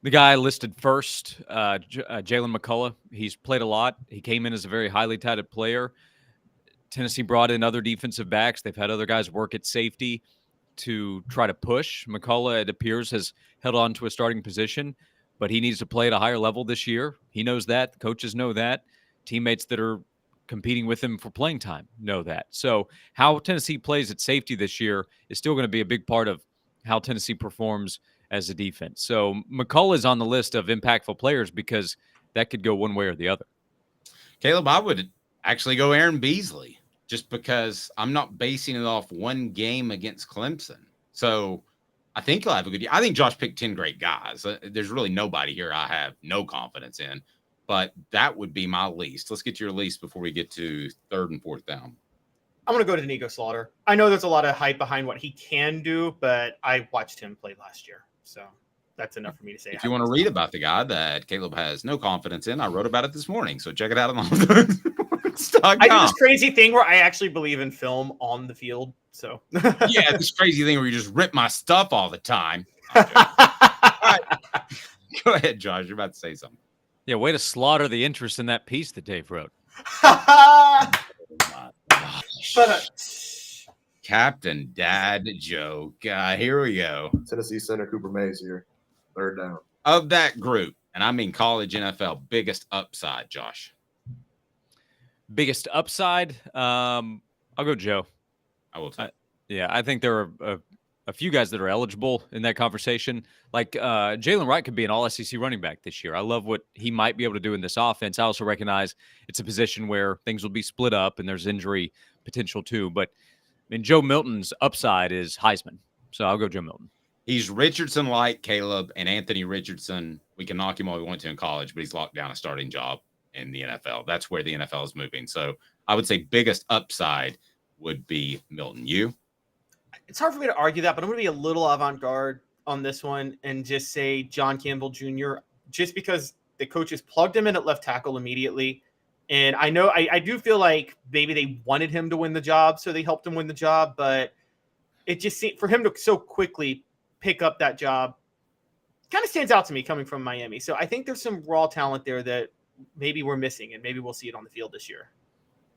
S10: The guy listed first, Jalen McCullough. He's played a lot. He came in as a very highly touted player. Tennessee brought in other defensive backs. They've had other guys work at safety to try to push. McCullough, it appears, has held on to a starting position, but he needs to play at a higher level this year. He knows that. The coaches know that. Teammates that are competing with him for playing time know that. So how Tennessee plays at safety this year is still going to be a big part of how Tennessee performs as a defense. So McCullough is on the list of impactful players because that could go one way or the other.
S3: Caleb, I would actually go Aaron Beasley just because I'm not basing it off one game against Clemson. So I think he'll have a good year. I think Josh picked 10 great guys. There's really nobody here I have no confidence in, but that would be my least. Let's get to your least before we get to 3rd and 4th down.
S4: I'm going to go to Nico Slaughter. I know there's a lot of hype behind what he can do, but I watched him play last year. So that's enough for me to say.
S3: If you want to read about the guy that Caleb has no confidence in, I wrote about it this morning. So check it out on I
S4: do this crazy thing where I actually believe in film on the field. So
S3: yeah, this crazy thing where you just rip my stuff all the time. All right. Go ahead, Josh. You're about to say something.
S10: Yeah, way to slaughter the interest in that piece that Dave wrote.
S3: Captain Dad joke. Here we go.
S11: Tennessee center Cooper Mays here. 3rd down.
S3: Of that group, and I mean college NFL, biggest upside, Josh.
S10: Biggest upside? I'll go Joe.
S3: I will too.
S10: Yeah, I think there are a few guys that are eligible in that conversation. Like Jalen Wright could be an all-SEC running back this year. I love what he might be able to do in this offense. I also recognize it's a position where things will be split up and there's injury potential too. But I mean, Joe Milton's upside is Heisman. So I'll go Joe Milton.
S3: He's Richardson-like, Caleb, and Anthony Richardson. We can knock him all we want to in college, but he's locked down a starting job in the NFL. That's where the NFL is moving. So I would say biggest upside would be Milton. You?
S4: It's hard for me to argue that, but I'm going to be a little avant-garde on this one and just say John Campbell Jr., just because the coaches plugged him in at left tackle immediately. And I know I do feel like maybe they wanted him to win the job, so they helped him win the job, but it just seemed for him to so quickly pick up that job kind of stands out to me coming from Miami. So I think there's some raw talent there that maybe we're missing, and maybe we'll see it on the field this year.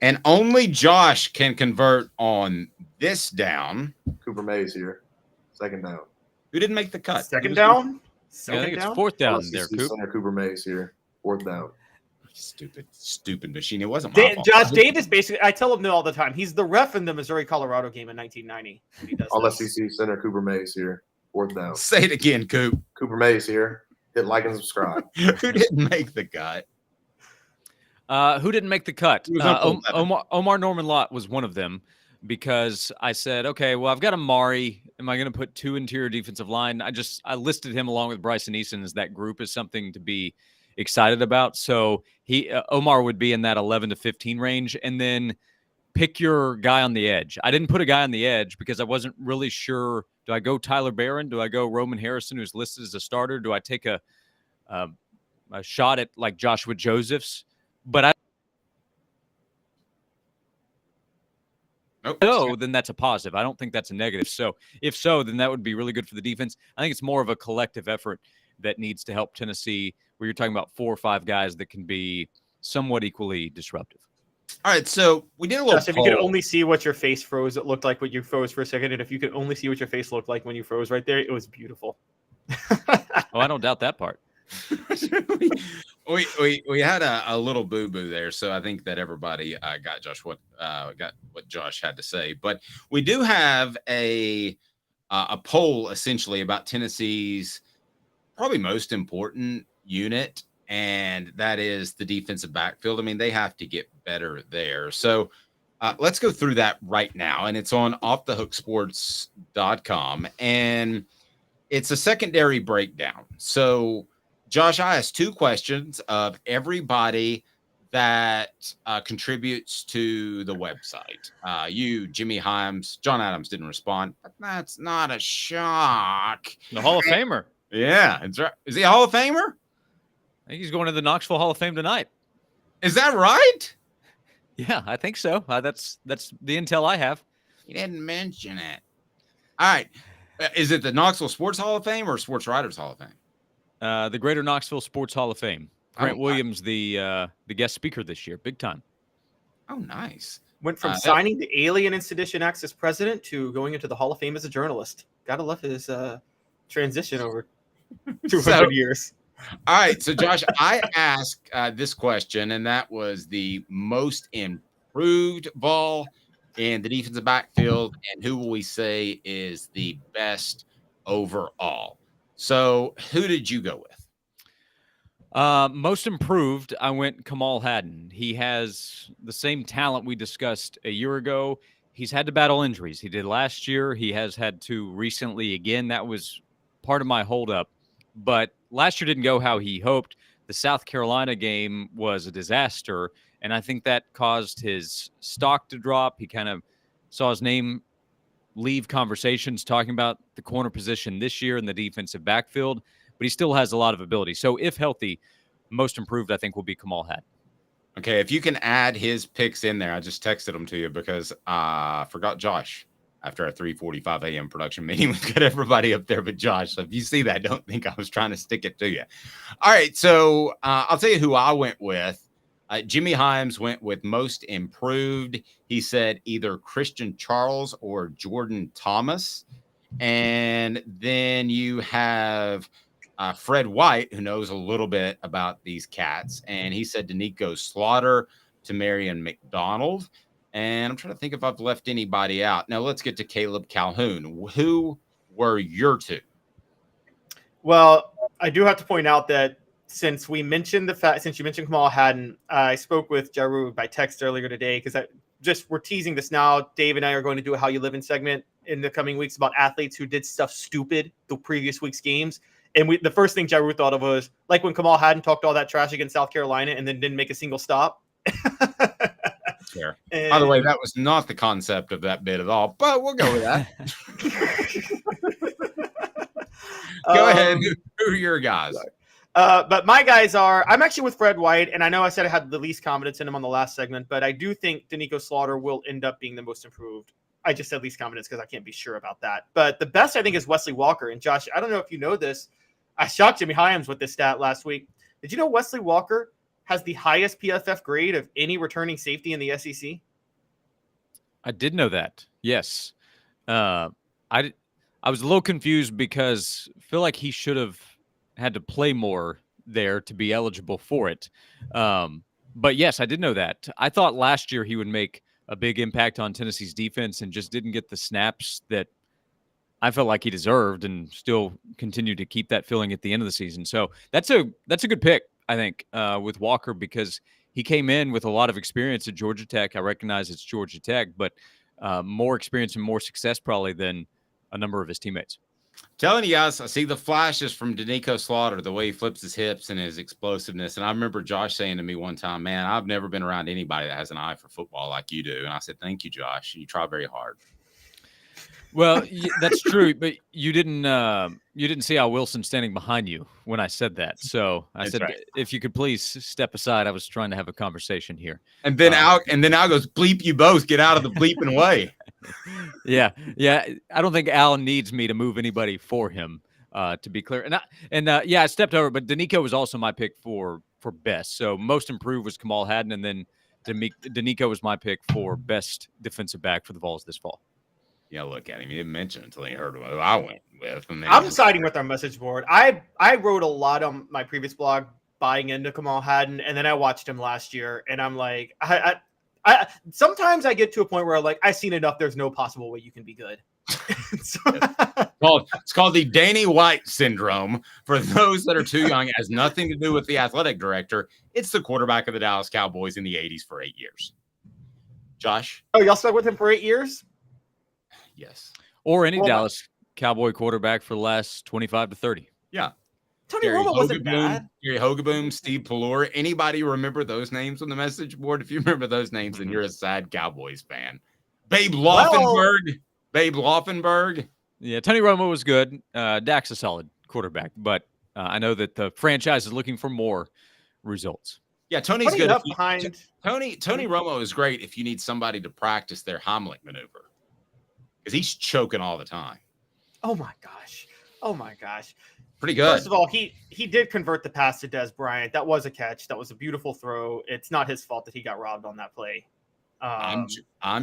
S3: And only Josh can convert on this down.
S11: Cooper Mays here. 2nd down.
S3: Who didn't make the cut?
S4: Second down?
S10: I think it's 4th down there,
S11: Center Cooper Mays here. 4th down.
S3: Stupid machine. It wasn't my fault.
S4: Josh Davis, basically, I tell him no all the time. He's the ref in the Missouri-Colorado game in 1990. When he does
S11: All SEC center Cooper Mays here. 4th down.
S3: Say it again, Coop.
S11: Cooper Mays here. Hit like and subscribe.
S3: Who didn't make the cut?
S10: Who didn't make the cut? Omar Norman Lott was one of them because I said, okay, well, I've got Amari. Am I going to put 2 interior defensive line? I listed him along with Bryson Eason as that group is something to be excited about. So Omar would be in that 11 to 15 range, and then pick your guy on the edge. I didn't put a guy on the edge because I wasn't really sure. Do I go Tyler Barron? Do I go Roman Harrison, who's listed as a starter? Do I take a shot at like Joshua Josephs? But then that's a positive. I don't think that's a negative. So if so, then that would be really good for the defense. I think it's more of a collective effort that needs to help Tennessee, where you're talking about 4 or 5 guys that can be somewhat equally disruptive.
S3: All right, so we did a little
S4: Josh, if you could only see what your face froze, it looked like what you froze for a second. And if you could only see what your face looked like when you froze right there, it was beautiful.
S10: Oh, I don't doubt that part.
S3: we had a little boo-boo there, so I think that everybody got what Josh had to say. But we do have a poll essentially about Tennessee's probably most important unit, and that is the defensive backfield. I mean, they have to get better there. So let's go through that right now, and it's on offthehooksports.com, and it's a secondary breakdown. So Josh, I asked 2 questions of everybody that contributes to the website. You, Jimmy Himes, John Adams didn't respond, but that's not a shock.
S10: The Hall of Famer.
S3: Yeah, that's right. Is he a Hall of Famer?
S10: I think he's going to the Knoxville Hall of Fame tonight.
S3: Is that right?
S10: Yeah, I think so. That's the intel I have.
S3: He didn't mention it. All right. Is it the Knoxville Sports Hall of Fame or Sports Writers Hall of Fame?
S10: The Greater Knoxville Sports Hall of Fame. Grant Williams, the guest speaker this year, big time.
S3: Oh, nice.
S4: Went from signing the Alien and Sedition Acts as president to going into the Hall of Fame as a journalist. Gotta love his transition over 200 years.
S3: All right, so Josh, I asked this question, and that was the most improved Vol in the defensive backfield, and who will we say is the best overall? So who did you go with?
S10: Most improved, I went Kamal Hadden. He has the same talent we discussed a year ago. He's had to battle injuries. He did last year. He has had to recently again. That was part of my holdup. But last year didn't go how he hoped. The South Carolina game was a disaster, and I think that caused his stock to drop. He kind of saw his name leave conversations talking about the corner position this year in the defensive backfield, but he still has a lot of ability. So if healthy, most improved, I think, will be Kamal Hadden.
S3: Okay, if you can add his picks in there, I just texted them to you because I forgot Josh after our 3:45 a.m. production meeting. We've got everybody up there but Josh. So if you see that, don't think I was trying to stick it to you. All right, so I'll tell you who I went with. Jimmy Himes went with most improved. He said either Christian Charles or Jordan Thomas. And then you have Fred White, who knows a little bit about these cats. And he said Danico Slaughter to Marion McDonald. And I'm trying to think if I've left anybody out. Now let's get to Caleb Calhoun. Who were your 2?
S4: Well, I do have to point out that since you mentioned Kamal Hadden, I spoke with Jaru by text earlier today because we're teasing this now. Dave and I are going to do a How You Living segment in the coming weeks about athletes who did stuff stupid the previous week's games. And the first thing Jaru thought of was like when Kamal Hadden talked all that trash against South Carolina and then didn't make a single stop.
S3: Fair. By the way, that was not the concept of that bit at all, but we'll go with that. Go ahead. Who are your guys?
S4: But my guys I'm actually with Fred White, and I know I said I had the least confidence in him on the last segment, but I do think Danico Slaughter will end up being the most improved. I just said least confidence because I can't be sure about that. But the best, I think, is Wesley Walker. And Josh, I don't know if you know this. I shocked Jimmy Hyams with this stat last week. Did you know Wesley Walker has the highest PFF grade of any returning safety in the SEC?
S10: I did know that. Yes. I was a little confused because I feel like he should have had to play more there to be eligible for it. But yes, I did know that. I thought last year he would make a big impact on Tennessee's defense and just didn't get the snaps that I felt like he deserved, and still continued to keep that feeling at the end of the season. So that's a good pick, I think, with Walker, because he came in with a lot of experience at Georgia Tech. I recognize it's Georgia Tech, but more experience and more success probably than a number of his teammates.
S3: Telling you guys, I see the flashes from Danico Slaughter, the way he flips his hips and his explosiveness. And I remember Josh saying to me one time, man, I've never been around anybody that has an eye for football like you do. And I said, thank you, Josh. You try very hard.
S10: Well, that's true, but you didn't see Al Wilson standing behind you when I said that. So I said, right, if you could please step aside. I was trying to have a conversation here.
S3: And then Al goes, bleep you both, get out of the bleeping way.
S10: Yeah. I don't think Al needs me to move anybody for him, to be clear. I stepped over, but Danico was also my pick for for best. So most improved was Kamal Hadden, and then Danico was my pick for best defensive back for the Vols this fall.
S3: Yeah, look at him. He didn't mention it until he heard what I went with. And then
S4: I'm siding with our message board. I wrote a lot on my previous blog buying into Kamal Hadden, and then I watched him last year, and I'm like, I sometimes I get to a point where like I've seen enough. There's no possible way you can be good.
S3: It's called the Danny White syndrome. For those that are too young, it has nothing to do with the athletic director. It's the quarterback of the Dallas Cowboys in the 80s for 8 years. Josh?
S4: Oh, y'all stuck with him for 8 years?
S3: Yes.
S10: Or any Dallas Cowboy quarterback for the last 25 to 30.
S3: Yeah.
S4: Tony Romo wasn't bad.
S3: Gary Hogaboom, Steve Pallure. Anybody remember those names on the message board? If you remember those names, then you're a sad Cowboys fan. Babe Laufenberg.
S10: Yeah, Tony Romo was good. Dak's a solid quarterback, but I know that the franchise is looking for more results.
S3: Yeah, Tony's good.
S4: Tony
S3: Romo is great if you need somebody to practice their Heimlich maneuver, because he's choking all the time.
S4: Oh my gosh.
S3: Pretty good.
S4: First of all, he did convert the pass to Des Bryant. That was a catch. That was a beautiful throw. It's not his fault that he got robbed on that play.
S3: I'm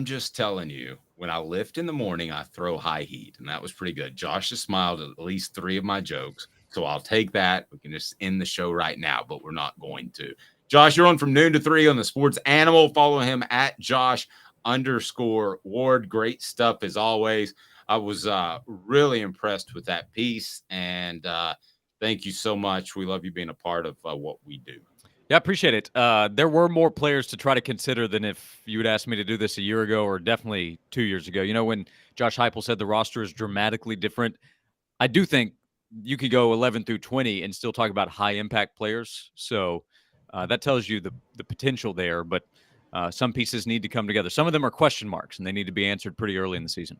S3: just telling you, when I lift in the morning, I throw high heat, and that was pretty good. Josh has smiled at least 3 of my jokes, so I'll take that. We can just end the show right now, but we're not going to. Josh, you're on from noon to 3 on the Sports Animal. Follow him at Josh_Ward. Great stuff as always. I was really impressed with that piece, and thank you so much. We love you being a part of what we do.
S10: Yeah, I appreciate it. There were more players to try to consider than if you would ask me to do this a year ago or definitely 2 years ago. You know, when Josh Heupel said the roster is dramatically different, I do think you could go 11 through 20 and still talk about high-impact players. So that tells you the potential there, but some pieces need to come together. Some of them are question marks, and they need to be answered pretty early in the season.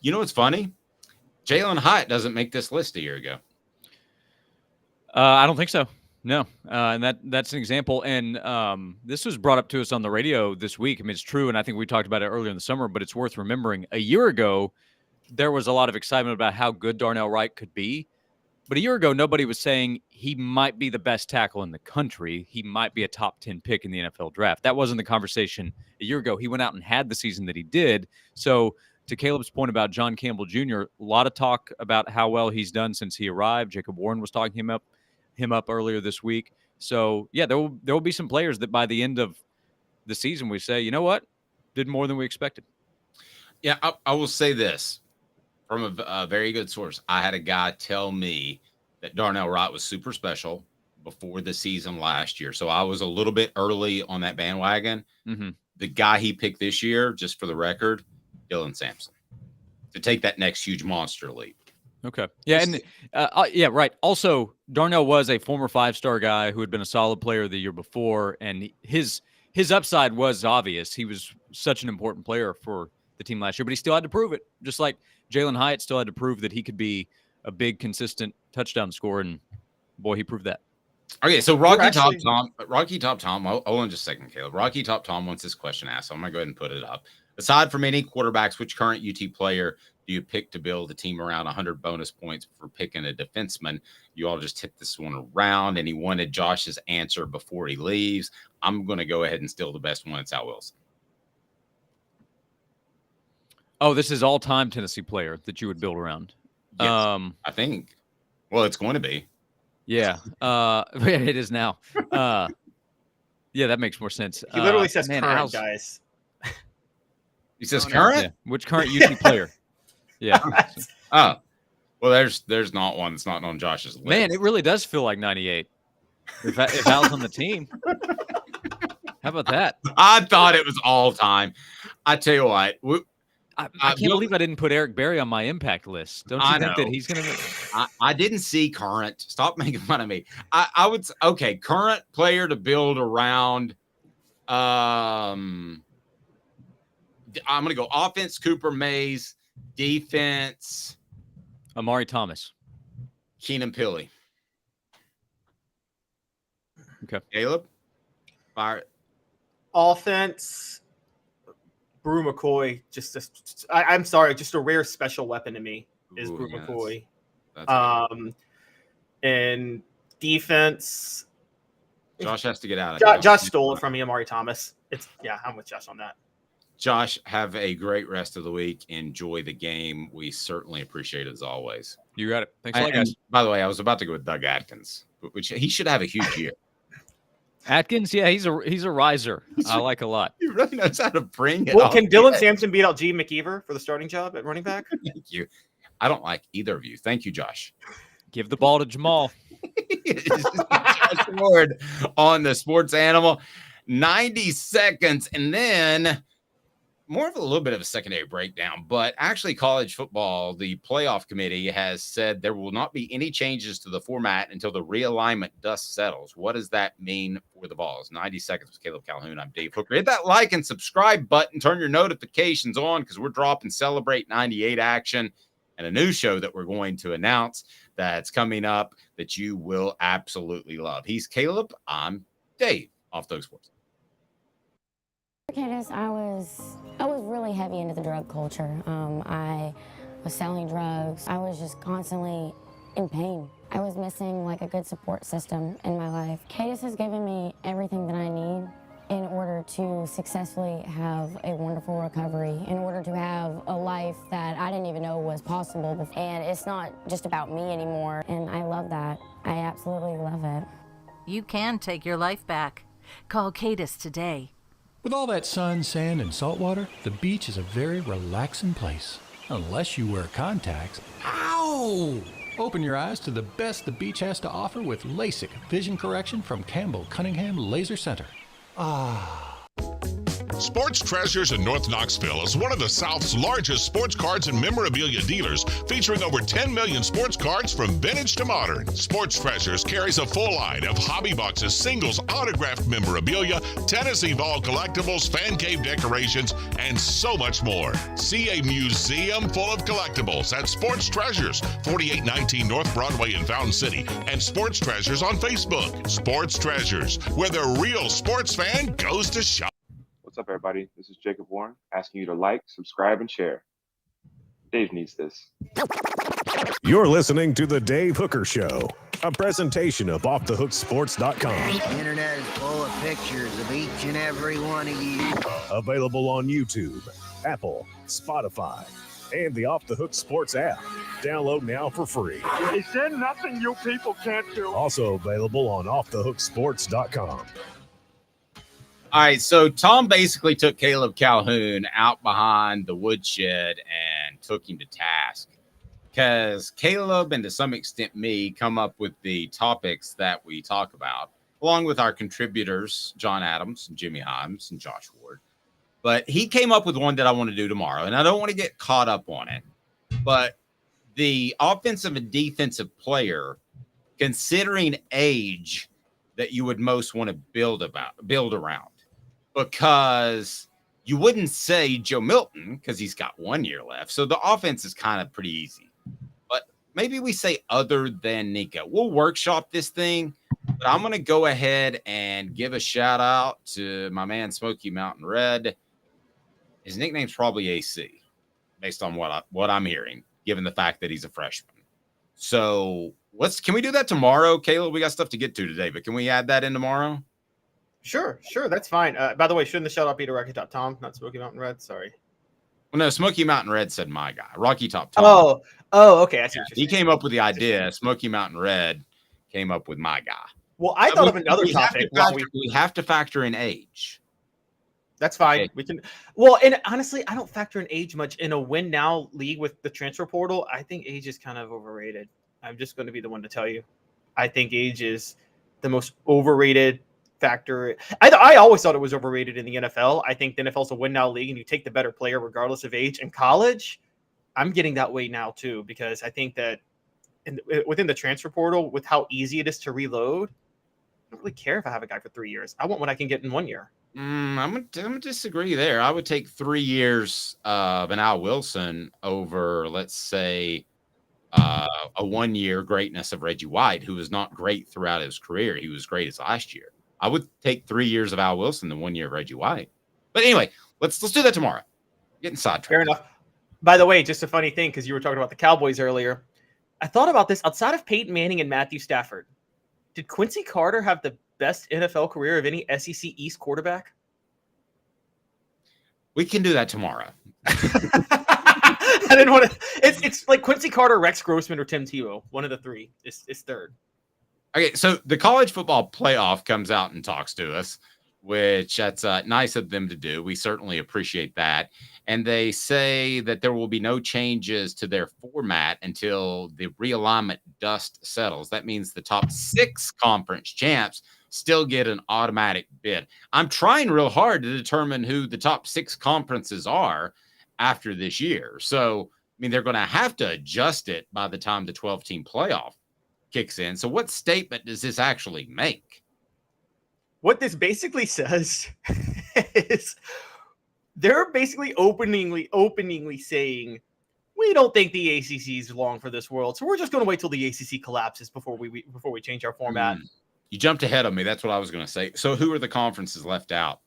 S3: You know what's funny? Jalen Hyatt doesn't make this list a year ago.
S10: I don't think so. No, and that's an example. And this was brought up to us on the radio this week. I mean, it's true, and I think we talked about it earlier in the summer, but it's worth remembering. A year ago, there was a lot of excitement about how good Darnell Wright could be. But a year ago, nobody was saying he might be the best tackle in the country. He might be a top 10 pick in the NFL draft. That wasn't the conversation a year ago. He went out and had the season that he did. So to Caleb's point about John Campbell Jr., a lot of talk about how well he's done since he arrived. Jacob Warren was talking him up earlier this week. So, yeah, there will be some players that by the end of the season we say, you know what, did more than we expected.
S3: Yeah, I will say this from a very good source. I had a guy tell me that Darnell Wright was super special before the season last year. So I was a little bit early on that bandwagon.
S10: Mm-hmm.
S3: The guy he picked this year, just for the record, Dylan Sampson, to take that next huge monster leap.
S10: Okay. Yeah. And yeah, right. Also, Darnell was a former 5-star guy who had been a solid player the year before, and his upside was obvious. He was such an important player for the team last year, but he still had to prove it. Just like Jalen Hyatt still had to prove that he could be a big, consistent touchdown scorer, and boy, he proved that.
S3: Okay, so Rocky Top Tom, hold on just a second, Caleb. Rocky Top Tom wants this question asked, so I'm going to go ahead and put it up. Aside from any quarterbacks, which current UT player do you pick to build a team around 100 bonus points for picking a defenseman? You all just hit this one around, and he wanted Josh's answer before he leaves. I'm going to go ahead and steal the best one. It's Al Wilson.
S10: Oh, this is all-time Tennessee player that you would build around.
S3: Yes, I think. Well, it's going to be.
S10: Yeah, it is now. Yeah, that makes more sense.
S4: He literally says current, guys.
S3: He says current?
S10: Yeah. Which current UT player? Yeah.
S3: Oh, well, there's not one that's not on Josh's list.
S10: Man, it really does feel like 98. If Al's on the team. How about that?
S3: I thought it was all time. I tell you what.
S10: I can't believe I didn't put Eric Berry on my impact list. Don't you think that he's going to?
S3: I didn't see current. Stop making fun of me. I would okay. Current player to build around. I'm going to go offense. Cooper Mays. Defense.
S10: Amari Thomas.
S3: Keenan Pili.
S10: Okay.
S3: Caleb. Fire.
S4: Offense. Brew McCoy, I'm sorry, just a rare special weapon to me is Brew McCoy.
S3: That's
S4: and defense,
S3: Josh has to get out of
S4: Josh stole it from me, Amari Thomas. I'm with Josh on that.
S3: Josh, have a great rest of the week. Enjoy the game. We certainly appreciate it as always.
S10: You got it. Thanks a lot, guys.
S3: By the way, I was about to go with Doug Atkins, which he should have a huge year.
S10: Atkins, yeah, he's a riser. I like a lot.
S3: He really knows how to bring it.
S4: Well, can Dylan Sampson beat out G. McKeever for the starting job at running back?
S3: Thank you. I don't like either of you. Thank you, Josh.
S10: Give the ball to Jamal.
S3: Josh Ward on the Sports Animal. 90 seconds, and then more of a little bit of a secondary breakdown, but actually college football, the playoff committee has said there will not be any changes to the format until the realignment dust settles. What does that mean for the Vols? 90 seconds with Caleb Calhoun. I'm Dave Hooker. Hit that like and subscribe button. Turn your notifications on because we're dropping Celebrate 98 action and a new show that we're going to announce that's coming up that you will absolutely love. He's Caleb. I'm Dave, Off the Hook Sports.
S12: Candace, I was really heavy into the drug culture. I was selling drugs. I was just constantly in pain. I was missing like a good support system in my life. Candace has given me everything that I need in order to successfully have a wonderful recovery, in order to have a life that I didn't even know was possible before. And it's not just about me anymore, and I love that. I absolutely love it.
S13: You can take your life back. Call Cadis today.
S14: With all that sun, sand, and salt water, the beach is a very relaxing place. Unless you wear contacts. Ow! Open your eyes to the best the beach has to offer with LASIK vision correction from Campbell Cunningham Laser Center. Ah.
S15: Sports Treasures in North Knoxville is one of the South's largest sports cards and memorabilia dealers, featuring over 10 million sports cards from vintage to modern. Sports Treasures carries a full line of hobby boxes, singles, autographed memorabilia, Tennessee Vol collectibles, fan cave decorations, and so much more. See a museum full of collectibles at Sports Treasures, 4819 North Broadway in Fountain City, and Sports Treasures on Facebook. Sports Treasures, where the real sports fan goes to shop.
S16: What's up, everybody? This is Jacob Warren, asking you to like, subscribe, and share. Dave needs this.
S1: You're listening to The Dave Hooker Show, a presentation of OffTheHookSports.com.
S5: The internet is full of pictures of each and every one of you.
S1: Available on YouTube, Apple, Spotify, and the Off the Hook Sports app. Download now for free.
S17: Is there nothing you people can't do?
S1: Also available on OffTheHookSports.com.
S3: All right, so Tom basically took Caleb Calhoun out behind the woodshed and took him to task because Caleb and to some extent me come up with the topics that we talk about, along with our contributors, John Adams, and Jimmy Himes, and Josh Ward. But he came up with one that I want to do tomorrow, and I don't want to get caught up on it. But the offensive and defensive player, considering age, that you would most want to build around. Because you wouldn't say Joe Milton because he's got 1 year left. So the offense is kind of pretty easy. But maybe we say other than Nico. We'll workshop this thing. But I'm going to go ahead and give a shout out to my man Smoky Mountain Red. His nickname's probably AC, based on what I'm hearing, given the fact that he's a freshman. So can we do that tomorrow, Caleb? We got stuff to get to today, but can we add that in tomorrow?
S4: Sure, that's fine. By the way, shouldn't the shout out be to Rocky Top Tom, not Smoky Mountain Red? Sorry.
S3: Well, no, Smoky Mountain Red said my guy, Rocky Top Tom.
S4: Oh, okay. I see what you're
S3: saying. He came up with the idea. Smoky Mountain Red came up with my guy.
S4: Well, I thought of another topic.
S3: We have to factor in age.
S4: That's fine. Okay. We can. Well, and honestly, I don't factor in age much in a win now league with the transfer portal. I think age is kind of overrated. I'm just going to be the one to tell you. I think age is the most overrated factor. I always thought it was overrated in the NFL. I think the NFL is a win now league and you take the better player regardless of age. In college, I'm getting that way now too, because I think that within the transfer portal, with how easy it is to reload, I don't really care if I have a guy for 3 years. I want what I can get in 1 year.
S3: I'm gonna disagree there. I would take 3 years of an Al Wilson over, let's say, a 1 year greatness of Reggie White, who was not great throughout his career. He was great as last year. I would take 3 years of Al Wilson than 1 year of Reggie White. But anyway, let's do that tomorrow. Getting sidetracked.
S4: Fair enough. By the way, just a funny thing, because you were talking about the Cowboys earlier. I thought about this outside of Peyton Manning and Matthew Stafford. Did Quincy Carter have the best NFL career of any SEC East quarterback?
S3: We can do that tomorrow.
S4: I didn't want to. It's like Quincy Carter, Rex Grossman, or Tim Tebow. One of the three is third.
S3: Okay, so the college football playoff comes out and talks to us, which that's nice of them to do. We certainly appreciate that. And they say that there will be no changes to their format until the realignment dust settles. That means the top 6 conference champs still get an automatic bid. I'm trying real hard to determine who the top 6 conferences are after this year. So, I mean, they're going to have to adjust it by the time the 12-team playoff kicks in. So what statement does this actually make?
S4: What this basically says is they're basically openingly saying, we don't think the ACC is long for this world, so we're just going to wait till the ACC collapses before we change our format.
S3: You jumped ahead of me. That's what I was going to say. So who are the conferences left out?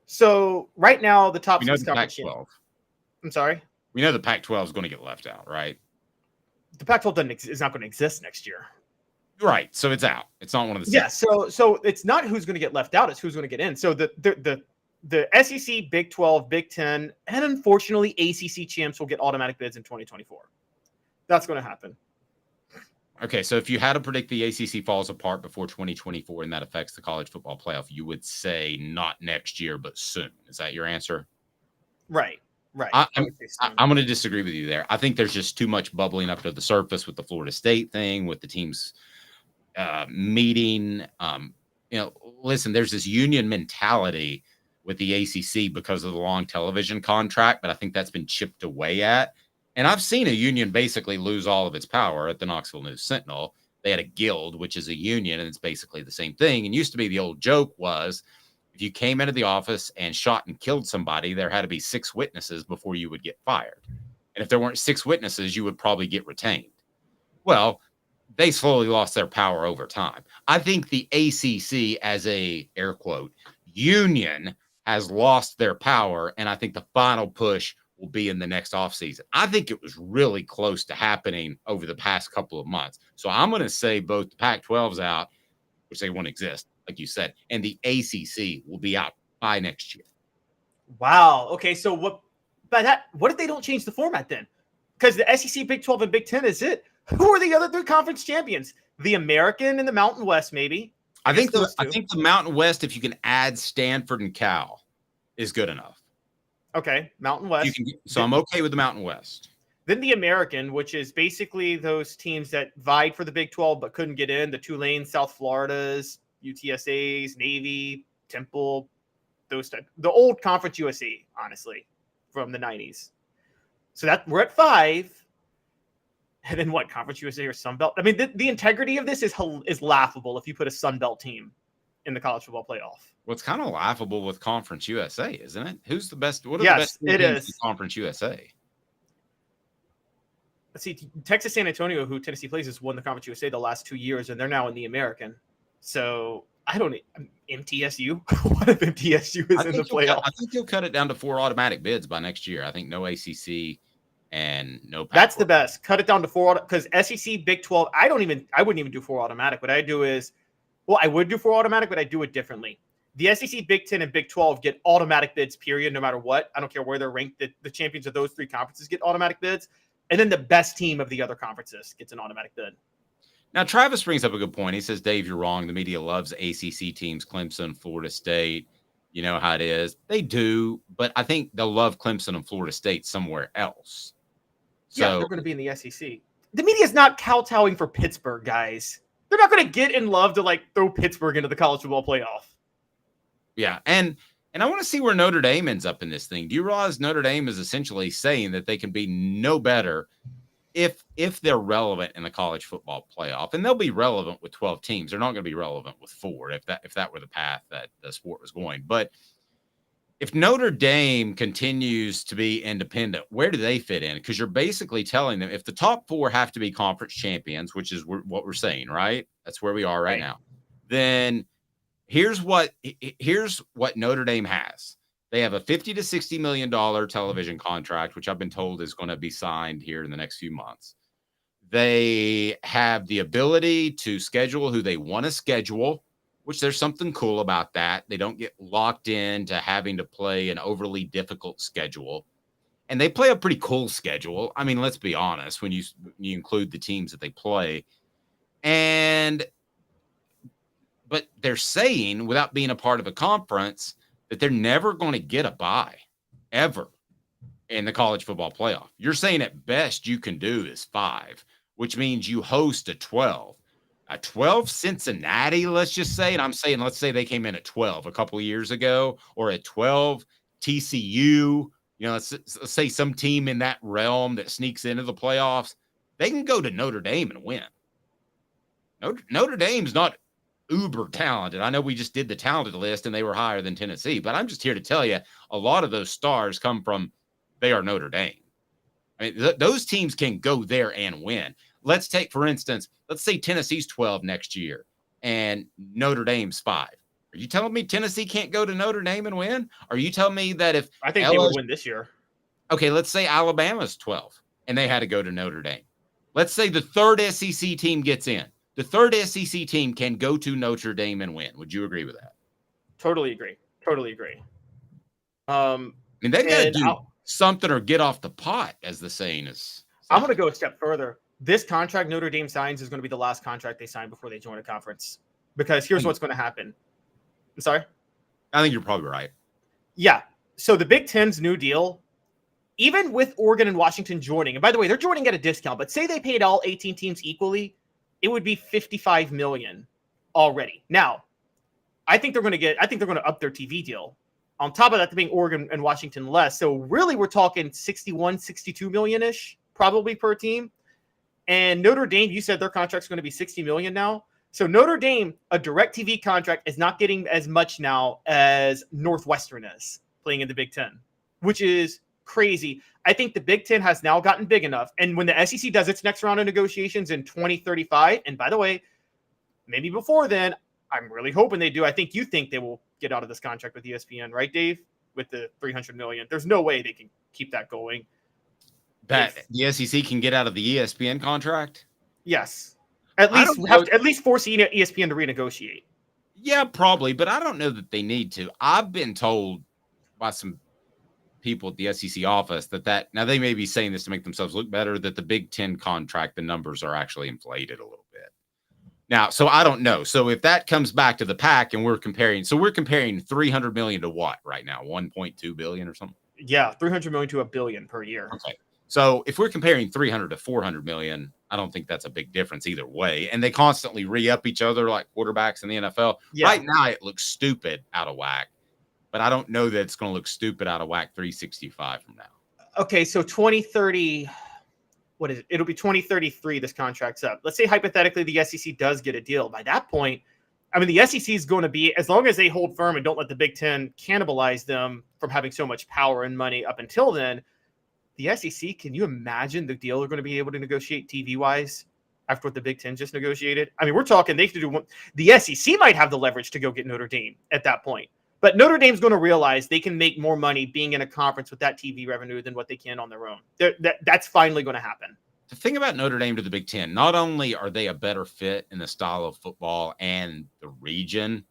S4: So right now, the top 6
S3: the
S4: conference.
S3: Pac-12.
S4: I'm sorry?
S3: We know the Pac-12 is going to get left out, right?
S4: The Pac-12 is not going to exist next year.
S3: Right. So it's out. It's not one of the 6.
S4: Yeah. So it's not who's going to get left out. It's who's going to get in. So the SEC, Big 12, Big 10, and unfortunately ACC champs will get automatic bids in 2024. That's going to happen.
S3: Okay. So if you had to predict the ACC falls apart before 2024 and that affects the college football playoff, you would say not next year, but soon. Is that your answer?
S4: Right. Right.
S3: I'm going to disagree with you there. I think there's just too much bubbling up to the surface with the Florida State thing, with the teams meeting. Listen, there's this union mentality with the ACC because of the long television contract, but I think that's been chipped away at. And I've seen a union basically lose all of its power at the Knoxville News Sentinel. They had a guild, which is a union, and it's basically the same thing. And used to be the old joke was, if you came into the office and shot and killed somebody, there had to be 6 witnesses before you would get fired. And if there weren't 6 witnesses, you would probably get retained. Well, they slowly lost their power over time. I think the ACC as a, air quote, union has lost their power, and I think the final push will be in the next offseason. I think it was really close to happening over the past couple of months. So I'm going to say both the Pac-12's out, which they won't exist, like you said, and the ACC will be out by next year.
S4: Wow. Okay. So what if they don't change the format then? Because the SEC, Big 12, and Big 10 is it. Who are the other 3 conference champions? The American and the Mountain West, maybe.
S3: I think the Mountain West, if you can add Stanford and Cal, is good enough.
S4: Okay, Mountain West.
S3: So I'm okay with the Mountain West.
S4: Then the American, which is basically those teams that vied for the Big 12 but couldn't get in. The Tulane, South Floridas, UTSAs, Navy, Temple, those type. The old Conference USA, honestly, from the 90s. So that we're at 5. And then what? Conference USA or Sun Belt? I mean, the integrity of this is laughable if you put a Sun Belt team in the college football playoff.
S3: Well, it's kind of laughable with Conference USA, isn't it? Who's the best? What are
S4: yes,
S3: the best
S4: it
S3: teams
S4: is.
S3: in Conference USA?
S4: Let's see. Texas San Antonio, who Tennessee plays, has won the Conference USA the last 2 years, and they're now in the American. So I don't MTSU. What if MTSU is in the playoff?
S3: I think you'll cut it down to 4 automatic bids by next year. I think no ACC and no.
S4: That's the best. Cut it down to 4 because SEC, Big 12. I wouldn't even do 4 automatic. What I do is, I would do 4 automatic, but I do it differently. The SEC, Big 10, and Big 12 get automatic bids, period, no matter what. I don't care where they're ranked. The champions of those 3 conferences get automatic bids. And then the best team of the other conferences gets an automatic bid.
S3: Now, Travis brings up a good point. He says, Dave, you're wrong. The media loves ACC teams, Clemson, Florida State. You know how it is. They do, but I think they'll love Clemson and Florida State somewhere else.
S4: So, yeah, they're going to be in the SEC. The media is not kowtowing for Pittsburgh, guys. They're not going to get in love to, throw Pittsburgh into the college football playoff.
S3: Yeah, and I want to see where Notre Dame ends up in this thing. Do you realize Notre Dame is essentially saying that they can be no better if they're relevant in the college football playoff? And they'll be relevant with 12 teams. They're not going to be relevant with 4 if that were the path that the sport was going. But if Notre Dame continues to be independent, where do they fit in? Because you're basically telling them if the top 4 have to be conference champions, which is what we're saying, right? That's where we are right now. Then here's what Notre Dame has. They have a $50 to $60 million television contract, which I've been told is going to be signed here in the next few months. They have the ability to schedule who they want to schedule. which there's something cool about that. They don't get locked into having to play an overly difficult schedule. And they play a pretty cool schedule. I mean, let's be honest, when you include the teams that they play. But they're saying, without being a part of a conference, that they're never going to get a bye, ever, in the college football playoff. You're saying at best you can do is 5, which means you host a 12. A 12 Cincinnati, let's just say, and I'm saying, let's say they came in at 12 a couple of years ago, or at 12 TCU, let's say some team in that realm that sneaks into the playoffs, they can go to Notre Dame and win. Notre Dame's not uber talented. I know we just did the talented list and they were higher than Tennessee, but I'm just here to tell you a lot of those stars come from they are Notre Dame. I mean, those teams can go there and win. Let's take, for instance, let's say Tennessee's 12 next year and Notre Dame's 5. Are you telling me Tennessee can't go to Notre Dame and win? Are you telling me that if
S4: I think they would win this year?
S3: Okay, let's say Alabama's 12 and they had to go to Notre Dame. Let's say the third SEC team gets in. The third SEC team can go to Notre Dame and win. Would you agree with that?
S4: Totally agree.
S3: I mean, they got to do something or get off the pot, as the saying is.
S4: I'm going to go a step further. This contract Notre Dame signs is going to be the last contract they sign before they join a conference. Because here's what's going to happen. I'm sorry?
S3: I think you're probably right.
S4: Yeah. So the Big Ten's new deal, even with Oregon and Washington joining, and by the way, they're joining at a discount, but say they paid all 18 teams equally, it would be $55 million already. Now, I think they're going to up their TV deal. On top of that, they're paying Oregon and Washington less. So really, we're talking 61, 62 million-ish probably per team. And Notre Dame, you said their contract's going to be 60 million now. So Notre Dame, a direct TV contract, is not getting as much now as Northwestern is playing in the Big Ten, which is crazy. I think the Big Ten has now gotten big enough. And when the SEC does its next round of negotiations in 2035, and by the way, maybe before then, I'm really hoping they do. I think you think they will get out of this contract with ESPN, right, Dave? With the $300 million. There's no way they can keep that going.
S3: That the SEC can get out of the ESPN contract?
S4: Yes. At least force ESPN to renegotiate.
S3: Yeah, probably, but I don't know that they need to. I've been told by some people at the SEC office that now they may be saying this to make themselves look better, that the Big Ten contract, the numbers are actually inflated a little bit. Now, so I don't know. So if that comes back to the pack and we're comparing $300 million to what right now? 1.2 billion or something?
S4: Yeah, 300 million to $1 billion per year.
S3: Okay. So if we're comparing 300 to 400 million, I don't think that's a big difference either way. And they constantly re-up each other like quarterbacks in the NFL. Yeah. Right now, it looks stupid out of whack, but I don't know that it's going to look stupid out of whack 365 from now.
S4: Okay, so 2030, what is it? It'll be 2033 this contract's up. Let's say hypothetically the SEC does get a deal. By that point, I mean, the SEC is going to be, as long as they hold firm and don't let the Big Ten cannibalize them from having so much power and money up until then, the SEC, can you imagine the deal they're going to be able to negotiate TV-wise after what the Big Ten just negotiated? I mean, we're talking they have to do one. The SEC might have the leverage to go get Notre Dame at that point. But Notre Dame's going to realize they can make more money being in a conference with that TV revenue than what they can on their own. That's finally going to happen.
S3: The thing about Notre Dame to the Big Ten, not only are they a better fit in the style of football and the region,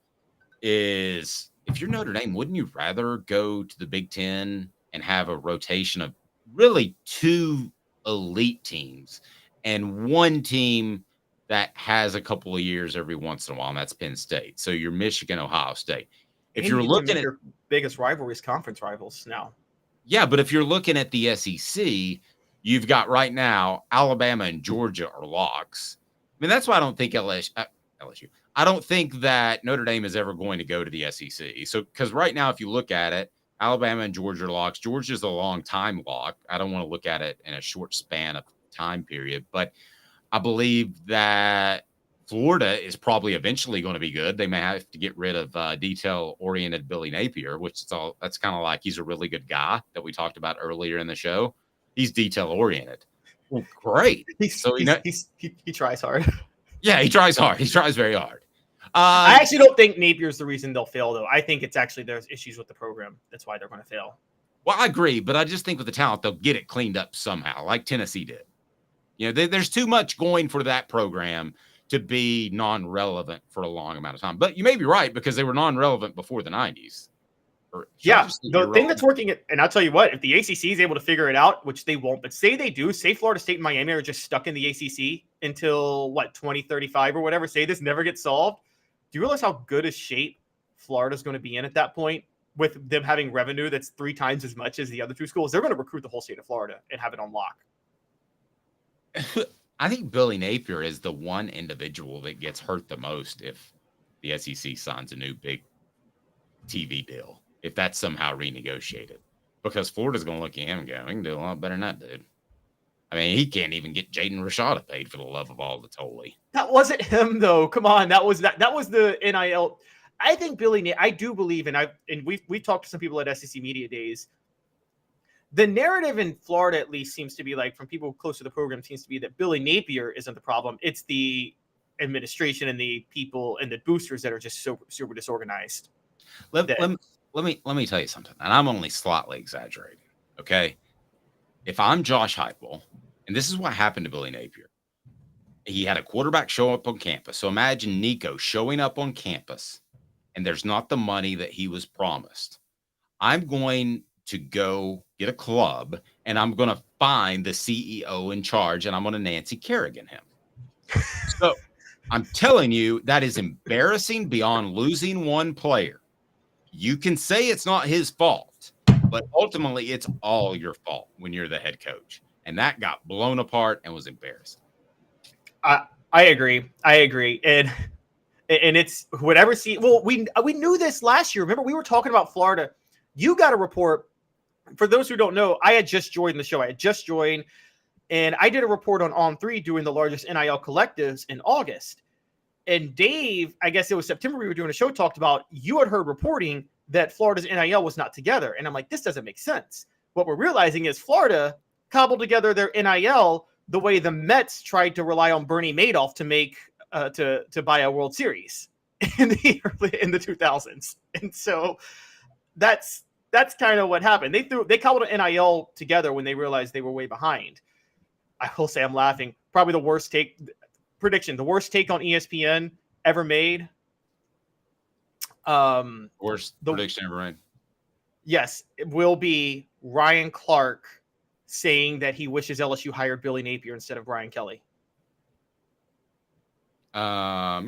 S3: is if you're Notre Dame, wouldn't you rather go to the Big Ten and have a rotation of really 2 elite teams and one team that has a couple of years every once in a while, and that's Penn State. So you're Michigan, Ohio State. If you're looking at
S4: your biggest rivalries, conference rivals now.
S3: Yeah, but if you're looking at the SEC, you've got right now Alabama and Georgia are locks. I mean, that's why I don't think LSU. I don't think that Notre Dame is ever going to go to the SEC. So, because right now, if you look at it, Alabama and Georgia are locks. Georgia's a long time lock. I don't want to look at it in a short span of time period, but I believe that Florida is probably eventually going to be good. They may have to get rid of detail-oriented Billy Napier, that's kind of like he's a really good guy that we talked about earlier in the show. He's detail-oriented. Well, great.
S4: He tries hard.
S3: Yeah, he tries hard. He tries very hard.
S4: I actually don't think Napier's the reason they'll fail, though. I think it's actually there's issues with the program. That's why they're going to fail.
S3: Well, I agree, but I just think with the talent, they'll get it cleaned up somehow, like Tennessee did. You know, there's too much going for that program to be non-relevant for a long amount of time. But you may be right, because they were non-relevant before the 90s.
S4: Yeah, the thing that's working, and I'll tell you what, if the ACC is able to figure it out, which they won't, but say they do, say Florida State and Miami are just stuck in the ACC until, 2035 or whatever, say this never gets solved, do you realize how good a shape Florida's going to be in at that point with them having revenue that's 3 times as much as the other 2 schools? They're going to recruit the whole state of Florida and have it on lock.
S3: I think Billy Napier is the one individual that gets hurt the most if the SEC signs a new big TV deal, if that's somehow renegotiated, because Florida's going to look at him and go, we can do a lot better than that dude. I mean, he can't even get Jaden Rashada paid, for the love of all that's holy.
S4: That wasn't him, though. Come on, that was the NIL. I think I do believe, and we've talked to some people at SEC Media Days. The narrative in Florida, at least, seems to be like, from people close to the program, seems to be that Billy Napier isn't the problem. It's the administration and the people and the boosters that are just super disorganized.
S3: Let me tell you something, and I'm only slightly exaggerating. Okay, if I'm Josh Heupel, and this is what happened to Billy Napier, he had a quarterback show up on campus. So imagine Nico showing up on campus, and there's not the money that he was promised. I'm going to go get a club, and I'm going to find the CEO in charge, and I'm going to Nancy Kerrigan him. So I'm telling you, that is embarrassing beyond losing one player. You can say it's not his fault, but ultimately it's all your fault when you're the head coach. And that got blown apart and was embarrassing.
S4: I agree. And it's whatever. We knew this last year. Remember, we were talking about Florida. You got a report. For those who don't know, I had just joined the show. And I did a report on On3 doing the largest NIL collectives in August. And Dave, I guess it was September, we were doing a show, talked about, you had heard reporting that Florida's NIL was not together. And I'm like, this doesn't make sense. What we're realizing is Florida cobbled together their NIL the way the Mets tried to rely on Bernie Madoff to make to buy a World Series in the 2000s. And so that's kind of what happened. They cobbled an NIL together when they realized they were way behind. I will say, I'm laughing. Probably the worst take on ESPN ever made.
S3: Worst prediction ever made.
S4: Yes, it will be Ryan Clark saying that he wishes LSU hired Billy Napier instead of Brian Kelly.
S3: Yeah,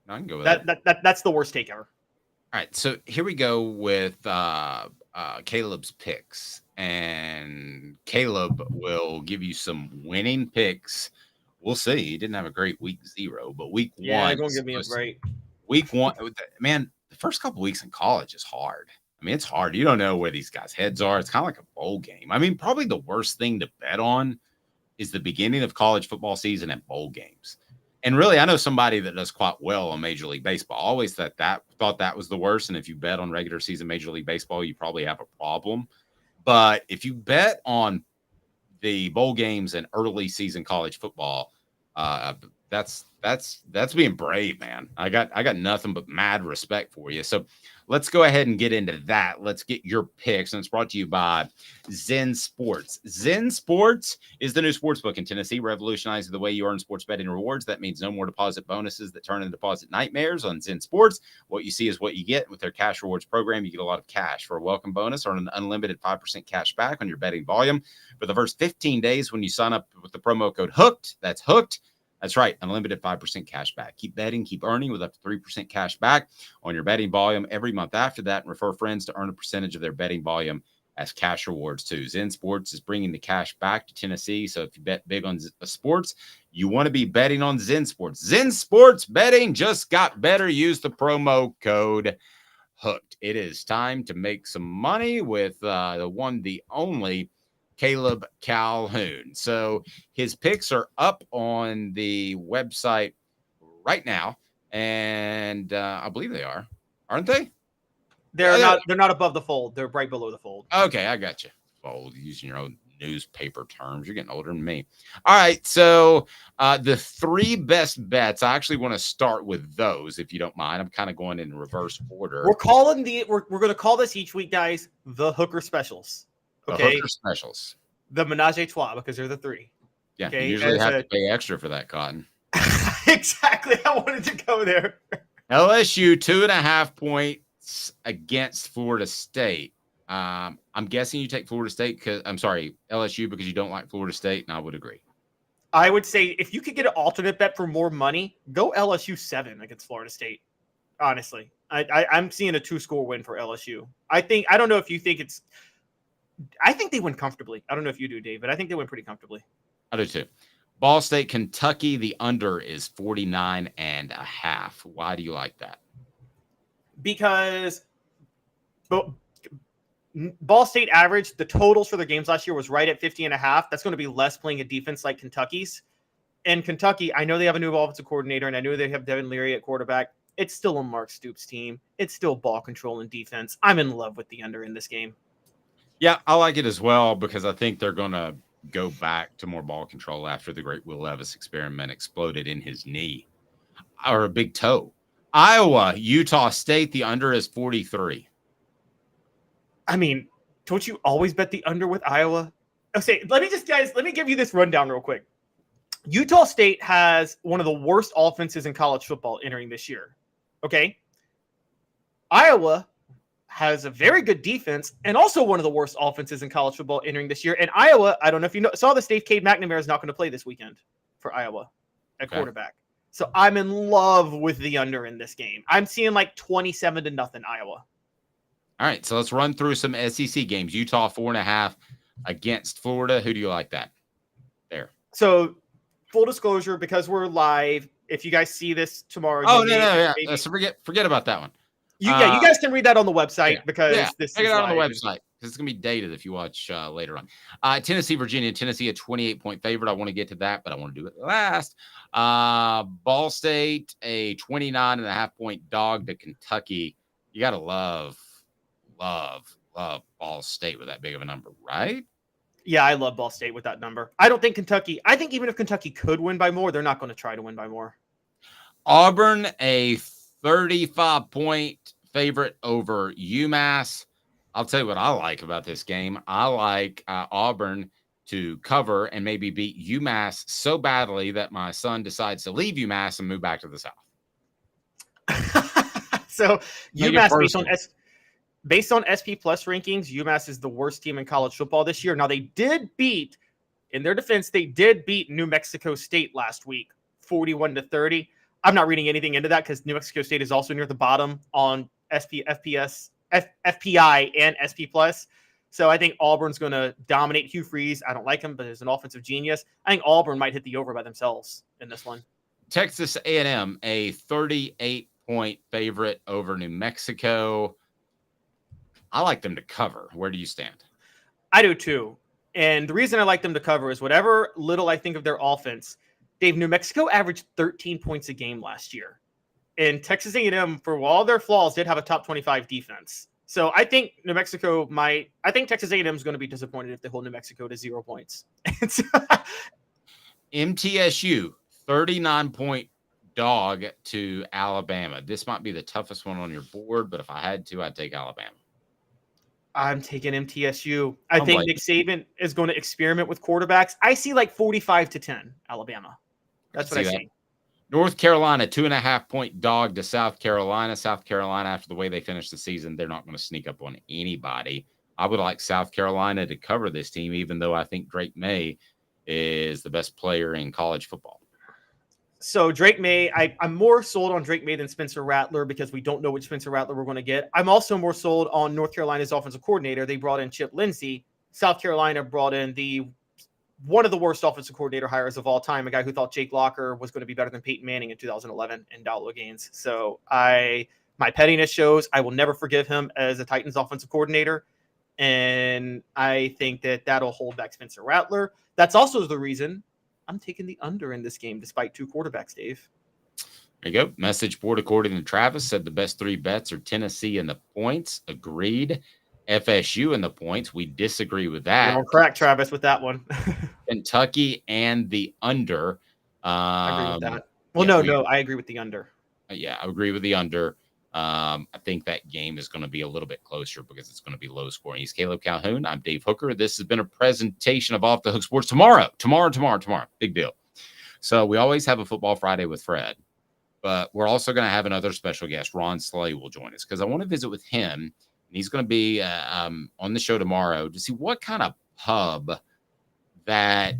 S3: I can go with
S4: that. That's the worst take ever.
S3: All right, so here we go with Caleb's picks, and Caleb will give you some winning picks. We'll see. He didn't have a great week 0, but week 1.
S4: Yeah, don't give me a break.
S3: Week 1, man, the first couple weeks in college is hard. I mean, it's hard. You don't know where these guys' heads are. It's kind of like a bowl game. I mean, probably the worst thing to bet on is the beginning of college football season and bowl games. And really, I know somebody that does quite well on Major League Baseball. I always thought that was the worst. And if you bet on regular season Major League Baseball, you probably have a problem. But if you bet on the bowl games and early season college football, that's being brave, man. I got nothing but mad respect for you. So let's go ahead and get into that. Let's get your picks, and it's brought to you by Zen Sports. Zen Sports is the new sports book in Tennessee, revolutionizing the way you earn sports betting rewards. That means no more deposit bonuses that turn into deposit nightmares on Zen Sports. What you see is what you get. With their cash rewards program, you get a lot of cash. For a welcome bonus, earn an unlimited 5% cash back on your betting volume for the first 15 days when you sign up with the promo code HOOKED. That's HOOKED. That's right, unlimited 5% cash back. Keep betting, keep earning with up to 3% cash back on your betting volume every month after that, and refer friends to earn a percentage of their betting volume as cash rewards too. Zen Sports is bringing the cash back to Tennessee, so if you bet big on sports, you want to be betting on Zen Sports. Zen Sports betting just got better. Use the promo code HOOKED. It is time to make some money with the one, the only Caleb Calhoun. So his picks are up on the website right now, and I believe they are, aren't they?
S4: They're not. They're not above the fold. They're right below the fold.
S3: Okay, I got you. Fold, using your own newspaper terms. You're getting older than me. All right, so the 3 best bets. I actually want to start with those, if you don't mind. I'm kind of going in reverse order.
S4: We're calling we're going to call this each week, guys, the Hooker Specials. Okay,
S3: Hooker Specials.
S4: The Menage a Trois, because they're the 3.
S3: Yeah,
S4: okay?
S3: you usually have to pay extra for that, Cotton.
S4: Exactly. I wanted to go there.
S3: LSU 2.5 points against Florida State. I'm guessing you take Florida State LSU because you don't like Florida State, and I would agree.
S4: I would say if you could get an alternate bet for more money, go LSU 7 against Florida State. Honestly, I'm seeing a 2-score win for LSU. I don't know if you think it's. I think they win comfortably. I don't know if you do, Dave, but I think they win pretty comfortably.
S3: I do too. Ball State, Kentucky, the under is 49.5. Why do you like that?
S4: Because Ball State average, the totals for their games last year was right at 50.5. That's going to be less playing a defense like Kentucky's. And Kentucky, I know they have a new offensive coordinator, and I know they have Devin Leary at quarterback. It's still a Mark Stoops team. It's still ball control and defense. I'm in love with the under in this game.
S3: Yeah, I like it as well because I think they're going to go back to more ball control after the great Will Levis experiment exploded in his knee or a big toe. Iowa, Utah State, the under is 43.
S4: I mean, don't you always bet the under with Iowa? Okay, let me give you this rundown real quick. Utah State has one of the worst offenses in college football entering this year. Okay. Iowa has a very good defense and also one of the worst offenses in college football entering this year. And Iowa, I don't know if you saw this, Dave, Cade McNamara is not going to play this weekend for Iowa at quarterback. So I'm in love with the under in this game. I'm seeing like 27-0 Iowa.
S3: All right, so let's run through some SEC games. Utah 4.5 against Florida. Who do you like that? There.
S4: So full disclosure, because we're live, if you guys see this tomorrow.
S3: Yeah. So forget about that one.
S4: You guys can read that on the website because this
S3: check
S4: is
S3: it out on the
S4: live.
S3: website. It's going to be dated if you watch later on. Tennessee, Virginia. Tennessee, a 28-point favorite. I want to get to that, but I want to do it last. Ball State, a 29.5-point dog to Kentucky. You got to love Ball State with that big of a number, right?
S4: Yeah, I love Ball State with that number. I don't think Kentucky. I think even if Kentucky could win by more, they're not going to try to win by more.
S3: Auburn, a 35-point favorite over UMass. I'll tell you what I like about this game. I like Auburn to cover and maybe beat UMass so badly that my son decides to leave UMass and move back to the South.
S4: So UMass, based on SP Plus rankings, UMass is the worst team in college football this year. Now, they did beat, in their defense, New Mexico State last week, 41-30. I'm not reading anything into that because New Mexico State is also near the bottom on FPI and SP Plus. So I think Auburn's going to dominate. Hugh Freeze, I don't like him, but he's an offensive genius. I think Auburn might hit the over by themselves in this one.
S3: Texas A&M, a 38-point favorite over New Mexico. I like them to cover. Where do you stand?
S4: I do too. And the reason I like them to cover is whatever little I think of their offense. Dave, New Mexico averaged 13 points a game last year. And Texas A&M, for all their flaws, did have a top 25 defense. So I think I think Texas A&M is going to be disappointed if they hold New Mexico to 0 points.
S3: MTSU, 39-point dog to Alabama. This might be the toughest one on your board, but if I had to, I'd take Alabama.
S4: I'm taking MTSU. I think Nick Saban is going to experiment with quarterbacks. I see like 45-10 Alabama. That's what I see.
S3: North Carolina, 2.5-point dog to South Carolina. South Carolina, after the way they finished the season, they're not going to sneak up on anybody. I would like South Carolina to cover this team, even though I think Drake May is the best player in college football.
S4: So Drake May, I'm more sold on Drake May than Spencer Rattler because we don't know which Spencer Rattler we're going to get. I'm also more sold on North Carolina's offensive coordinator. They brought in Chip Lindsey. South Carolina brought in one of the worst offensive coordinator hires of all time, a guy who thought Jake Locker was going to be better than Peyton Manning in 2011 and Dowdle Gaines. So my pettiness shows I will never forgive him as a Titans offensive coordinator. And I think that'll hold back Spencer Rattler. That's also the reason I'm taking the under in this game, despite two quarterbacks, Dave.
S3: There you go. Message board, according to Travis, said the best three bets are Tennessee and the points. Agreed. FSU and the points. We disagree with that.
S4: Don't crack Travis with that one.
S3: Kentucky and the under.
S4: I agree with that. Well, I agree with the under.
S3: Yeah, I agree with the under. I think that game is going to be a little bit closer because it's going to be low scoring. He's Caleb Calhoun. I'm Dave Hooker. This has been a presentation of Off the Hook Sports. Tomorrow. Big deal. So we always have a Football Friday with Fred, but we're also going to have another special guest. Ron Slay will join us because I want to visit with him. And he's going to be on the show tomorrow to see what kind of pub that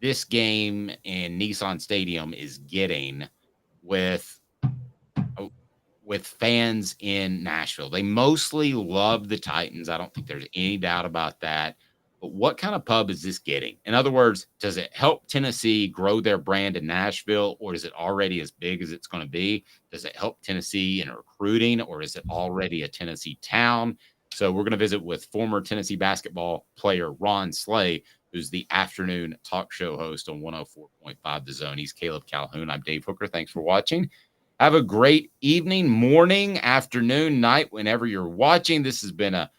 S3: this game in Nissan Stadium is getting with fans in Nashville. They mostly love the Titans. I don't think there's any doubt about that. But what kind of pub is this getting? In other words, does it help Tennessee grow their brand in Nashville, or is it already as big as it's going to be? Does it help Tennessee in recruiting, or is it already a Tennessee town? So we're going to visit with former Tennessee basketball player Ron Slay, who's the afternoon talk show host on 104.5 The Zone. He's Caleb Calhoun. I'm Dave Hooker. Thanks for watching. Have a great evening, morning, afternoon, night, whenever you're watching. This has been a